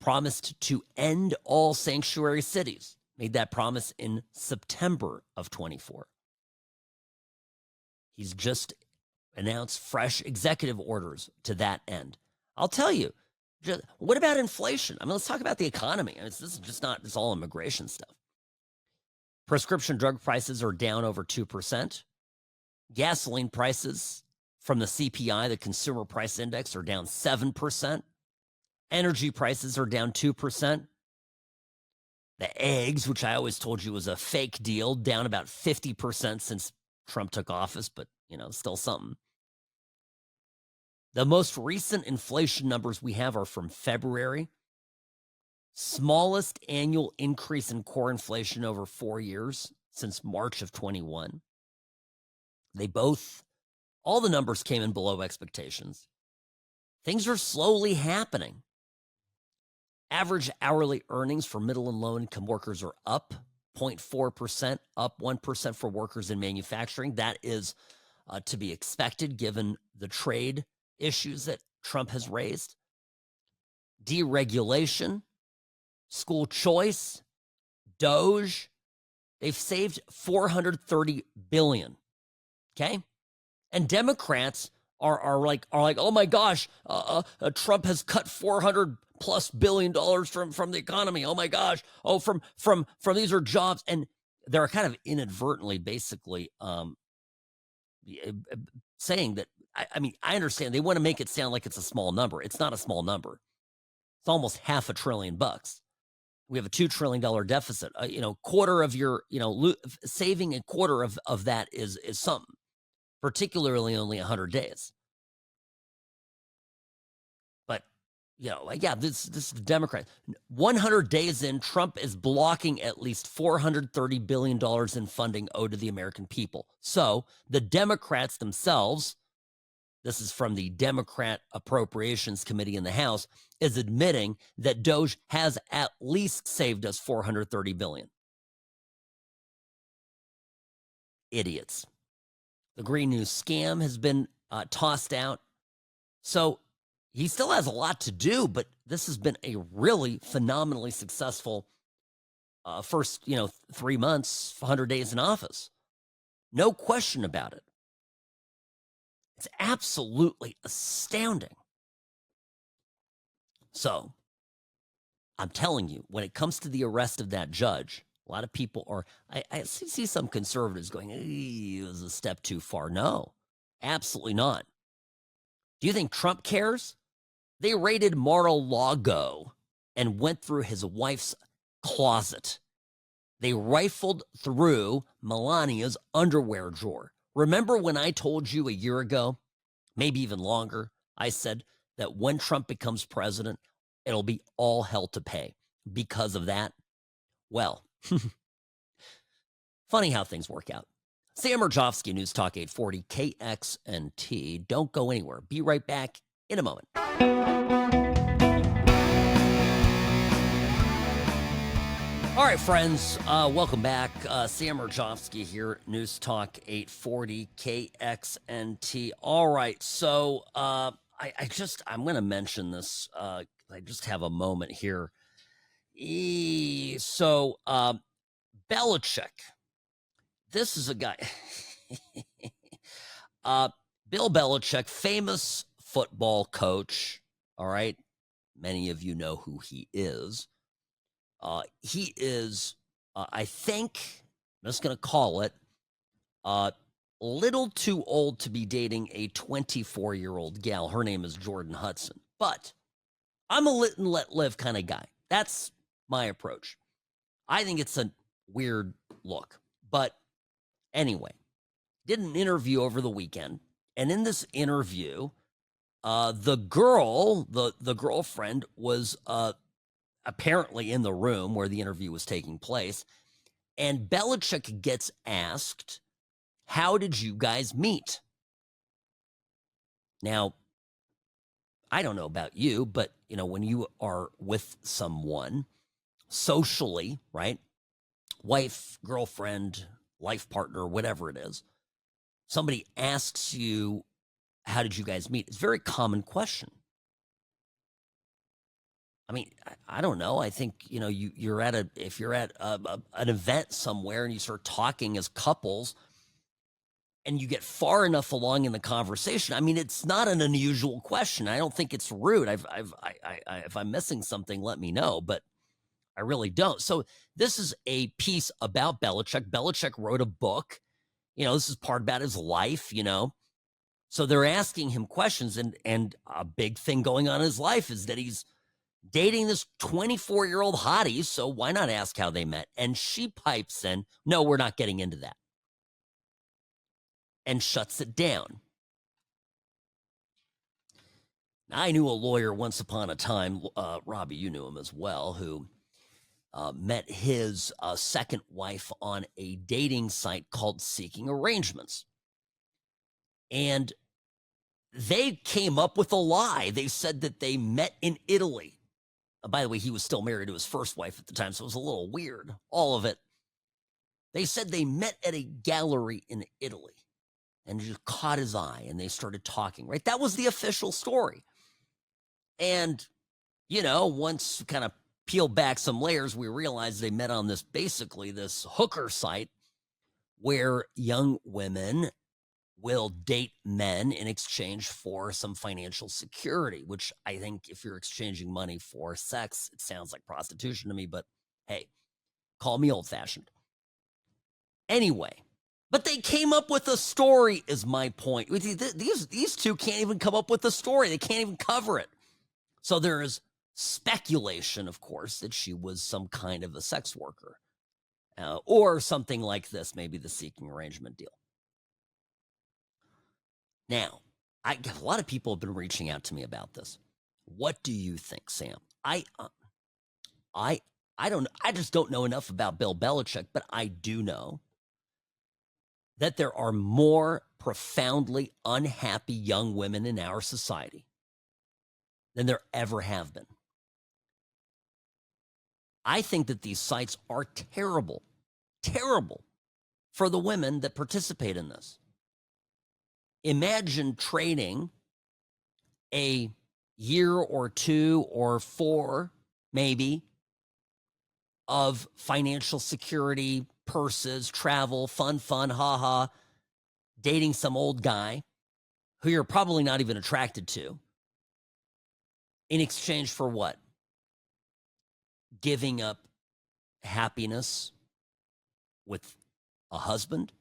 Promised to end all sanctuary cities. Made that promise in September of 24. He's just announced fresh executive orders to that end. I'll tell you, what about inflation? I mean, let's talk about the economy. I mean, this is just not, it's all immigration stuff. Prescription drug prices are down over 2%. Gasoline prices from the CPI, the Consumer Price Index, are down 7%. Energy prices are down 2%. The eggs, which I always told you was a fake deal, down about 50% since Trump took office, but, you know, still something. The most recent inflation numbers we have are from February. Smallest annual increase in core inflation over 4 years since March of 21. All the numbers came in below expectations. Things are slowly happening. Average hourly earnings for middle and low income workers are up 0.4%, up 1% for workers in manufacturing. That is to be expected given the trade issues that Trump has raised. Deregulation school choice, Doge, they've saved $430 billion. Okay? And Democrats are like, oh my gosh, Trump has cut $400+ billion from the economy. Oh my gosh. Oh, from these are jobs. And they're kind of inadvertently basically saying that, I mean, I understand they want to make it sound like it's a small number. It's not a small number. It's almost $500 billion. We have a $2 trillion deficit. Quarter of your, saving a quarter of that is something, particularly only 100 days. But, this is the Democrat. 100 days in, Trump is blocking at least $430 billion in funding owed to the American people. So the Democrats themselves, this is from the Democrat Appropriations Committee in the House, is admitting that Doge has at least saved us $430 billion. Idiots. The Green News scam has been tossed out. So he still has a lot to do, but this has been a really phenomenally successful first, 3 months, 100 days in office. No question about it. It's absolutely astounding. So, I'm telling you, when it comes to the arrest of that judge, a lot of people are, I see some conservatives going, it was a step too far. No, absolutely not. Do you think Trump cares? They raided Mar-a-Lago and went through his wife's closet. They rifled through Melania's underwear drawer. Remember when I told you a year ago, maybe even longer, I said that when Trump becomes president, it'll be all hell to pay because of that? Well, funny how things work out. Sam Mirejovsky, News Talk 840, KXNT. Don't go anywhere. Be right back in a moment. All right, friends, welcome back. Sam Mirejovsky here, News Talk 840, KXNT. All right, so I'm going to mention this. I just have a moment here. So Belichick, this is a guy. Bill Belichick, famous football coach. All right, many of you know who he is. He is, I think, I'm just going to call it, a little too old to be dating a 24-year-old gal. Her name is Jordan Hudson. But I'm a lit and let live kind of guy. That's my approach. I think it's a weird look. But anyway, did an interview over the weekend. And in this interview, the girlfriend was apparently in the room where the interview was taking place. And Belichick gets asked, how did you guys meet? Now, I don't know about you, but, when you are with someone socially, right? Wife, girlfriend, life partner, whatever it is, somebody asks you, how did you guys meet? It's a very common question. I mean, I don't know. I think, you're at if you're at an event somewhere and you start talking as couples and you get far enough along in the conversation, I mean, it's not an unusual question. I don't think it's rude. If I'm missing something, let me know, but I really don't. So this is a piece about Belichick. Belichick wrote a book. This is part about his life, So they're asking him questions, and a big thing going on in his life is that he's dating this 24-year-old hottie, so why not ask how they met? And she pipes in, no, we're not getting into that, and shuts it down. Now, I knew a lawyer once upon a time, Robbie, you knew him as well, who met his second wife on a dating site called Seeking Arrangements. And they came up with a lie. They said that they met in Italy. By the way, he was still married to his first wife at the time, so it was a little weird, all of it. They said they met at a gallery in Italy and just caught his eye, and they started talking, right? That was the official story. And, once kind of peel back some layers, we realized they met on this hooker site where young women will date men in exchange for some financial security, which I think if you're exchanging money for sex, it sounds like prostitution to me, but hey, call me old-fashioned. Anyway, but they came up with a story is my point. These two can't even come up with a story. They can't even cover it. So there is speculation, of course, that she was some kind of a sex worker or something like this, maybe the seeking arrangement deal. Now, a lot of people have been reaching out to me about this. What do you think, Sam? I don't. I just don't know enough about Bill Belichick, but I do know that there are more profoundly unhappy young women in our society than there ever have been. I think that these sites are terrible, terrible for the women that participate in this. Imagine trading a year or 2 or 4, maybe, of financial security, purses, travel, fun, haha, dating some old guy who you're probably not even attracted to, in exchange for what? Giving up happiness with a husband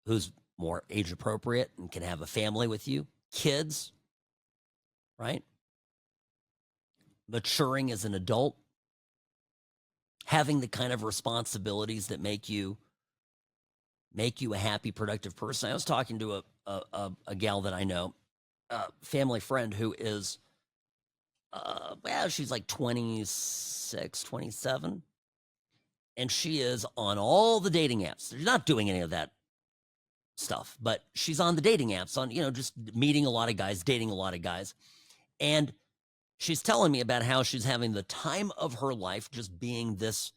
who's more age appropriate and can have a family with you, kids, right? Maturing as an adult, having the kind of responsibilities that make you a happy, productive person. I was talking to a gal that I know, a family friend who is, she's like 26, 27, and she is on all the dating apps. She's not doing any of that stuff, but she's on the dating apps, on, just meeting a lot of guys, dating a lot of guys. And she's telling me about how she's having the time of her life just being this,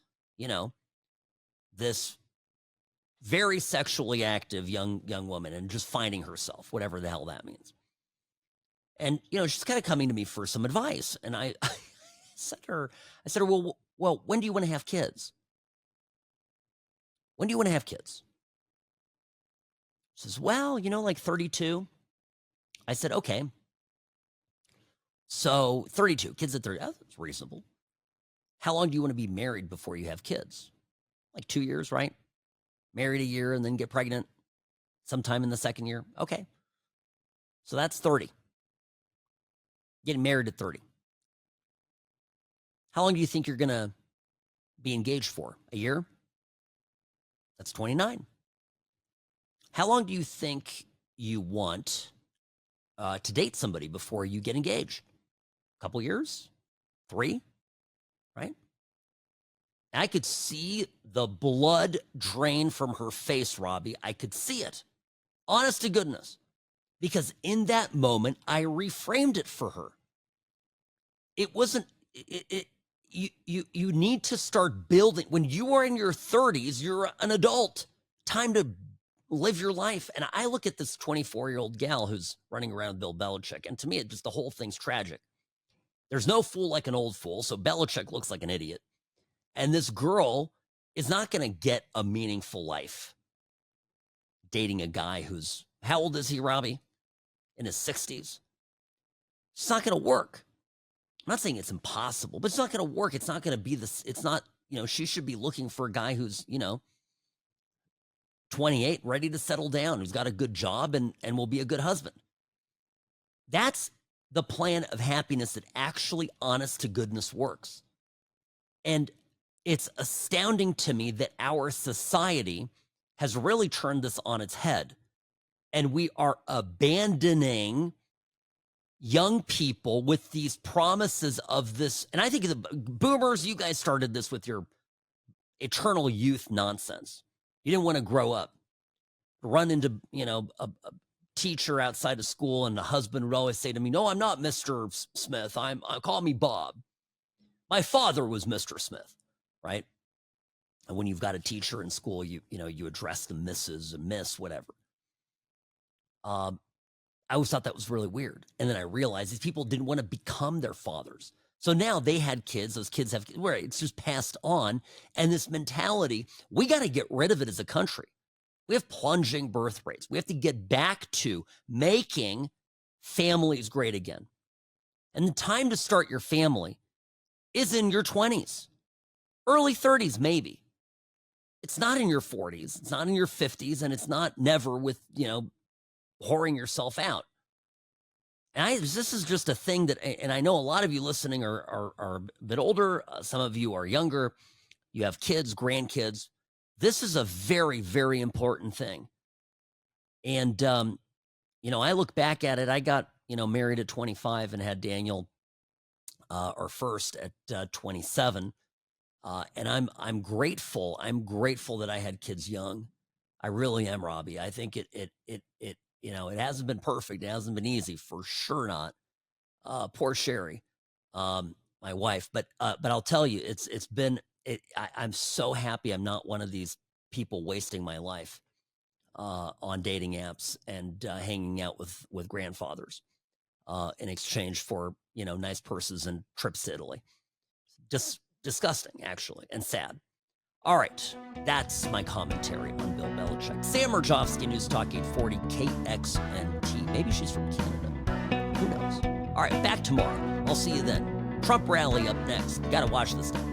this very sexually active young woman and just finding herself, whatever the hell that means. And, she's kind of coming to me for some advice. And I said to her, well, when do you want to have kids? When do you want to have kids? She says, well, like 32. I said, okay. So 32, kids at 30, that's reasonable. How long do you want to be married before you have kids? Like 2 years, right? Married a year and then get pregnant sometime in the second year. Okay. So that's 30. Getting married at 30. How long do you think you're going to be engaged for? A year? That's 29. How long do you think you want to date somebody before you get engaged? A couple years? 3? Right? And I could see the blood drain from her face, Robbie. I could see it. Honest to goodness. Because in that moment, I reframed it for her. It wasn't, you need to start building. When you are in your 30s, you're an adult. Time to live your life. And I look at this 24-year-old gal who's running around Bill Belichick, and to me, the whole thing's tragic. There's no fool like an old fool, so Belichick looks like an idiot. And this girl is not going to get a meaningful life dating a guy who's, how old is he, Robbie? In his 60s. It's not going to work. I'm not saying it's impossible, but it's not going to work. It's not going to be this. It's not, she should be looking for a guy who's, 28, ready to settle down, who's got a good job and will be a good husband. That's the plan of happiness that actually, honest to goodness, works. And it's astounding to me that our society has really turned this on its head. And we are abandoning young people with these promises of this. And I think the boomers, you guys started this with your eternal youth nonsense. You didn't want to grow up. Run into, a teacher outside of school, and the husband would always say to me, no, I'm not Mr. Smith. Call me Bob. My father was Mr. Smith, right? And when you've got a teacher in school, you address them Mrs. and Miss, whatever. I always thought that was really weird. And then I realized these people didn't want to become their fathers. So now they had kids, those kids have, where it's just passed on. And this mentality, we got to get rid of it as a country. We have plunging birth rates. We have to get back to making families great again. And the time to start your family is in your 20s, early 30s, maybe. It's not in your 40s. It's not in your 50s. And it's not never with, whoring yourself out. And this is just a thing that, and I know a lot of you listening are a bit older. Some of you are younger. You have kids, grandkids. This is a very, very important thing. And, I look back at it. I got, married at 25 and had Daniel, our first at 27. And I'm grateful. I'm grateful that I had kids young. I really am, Robbie. I think it hasn't been perfect. It hasn't been easy, for sure not. Poor Sherry, my wife. But I'll tell you, I'm so happy I'm not one of these people wasting my life on dating apps and hanging out with grandfathers in exchange for nice purses and trips to Italy. Just disgusting, actually, and sad. All right, that's my commentary on Bill Belichick. Sam Mirejovsky, News Talk 840 KXNT. Maybe she's from Canada. Who knows? All right, back tomorrow. I'll see you then. Trump rally up next. Got to watch this stuff.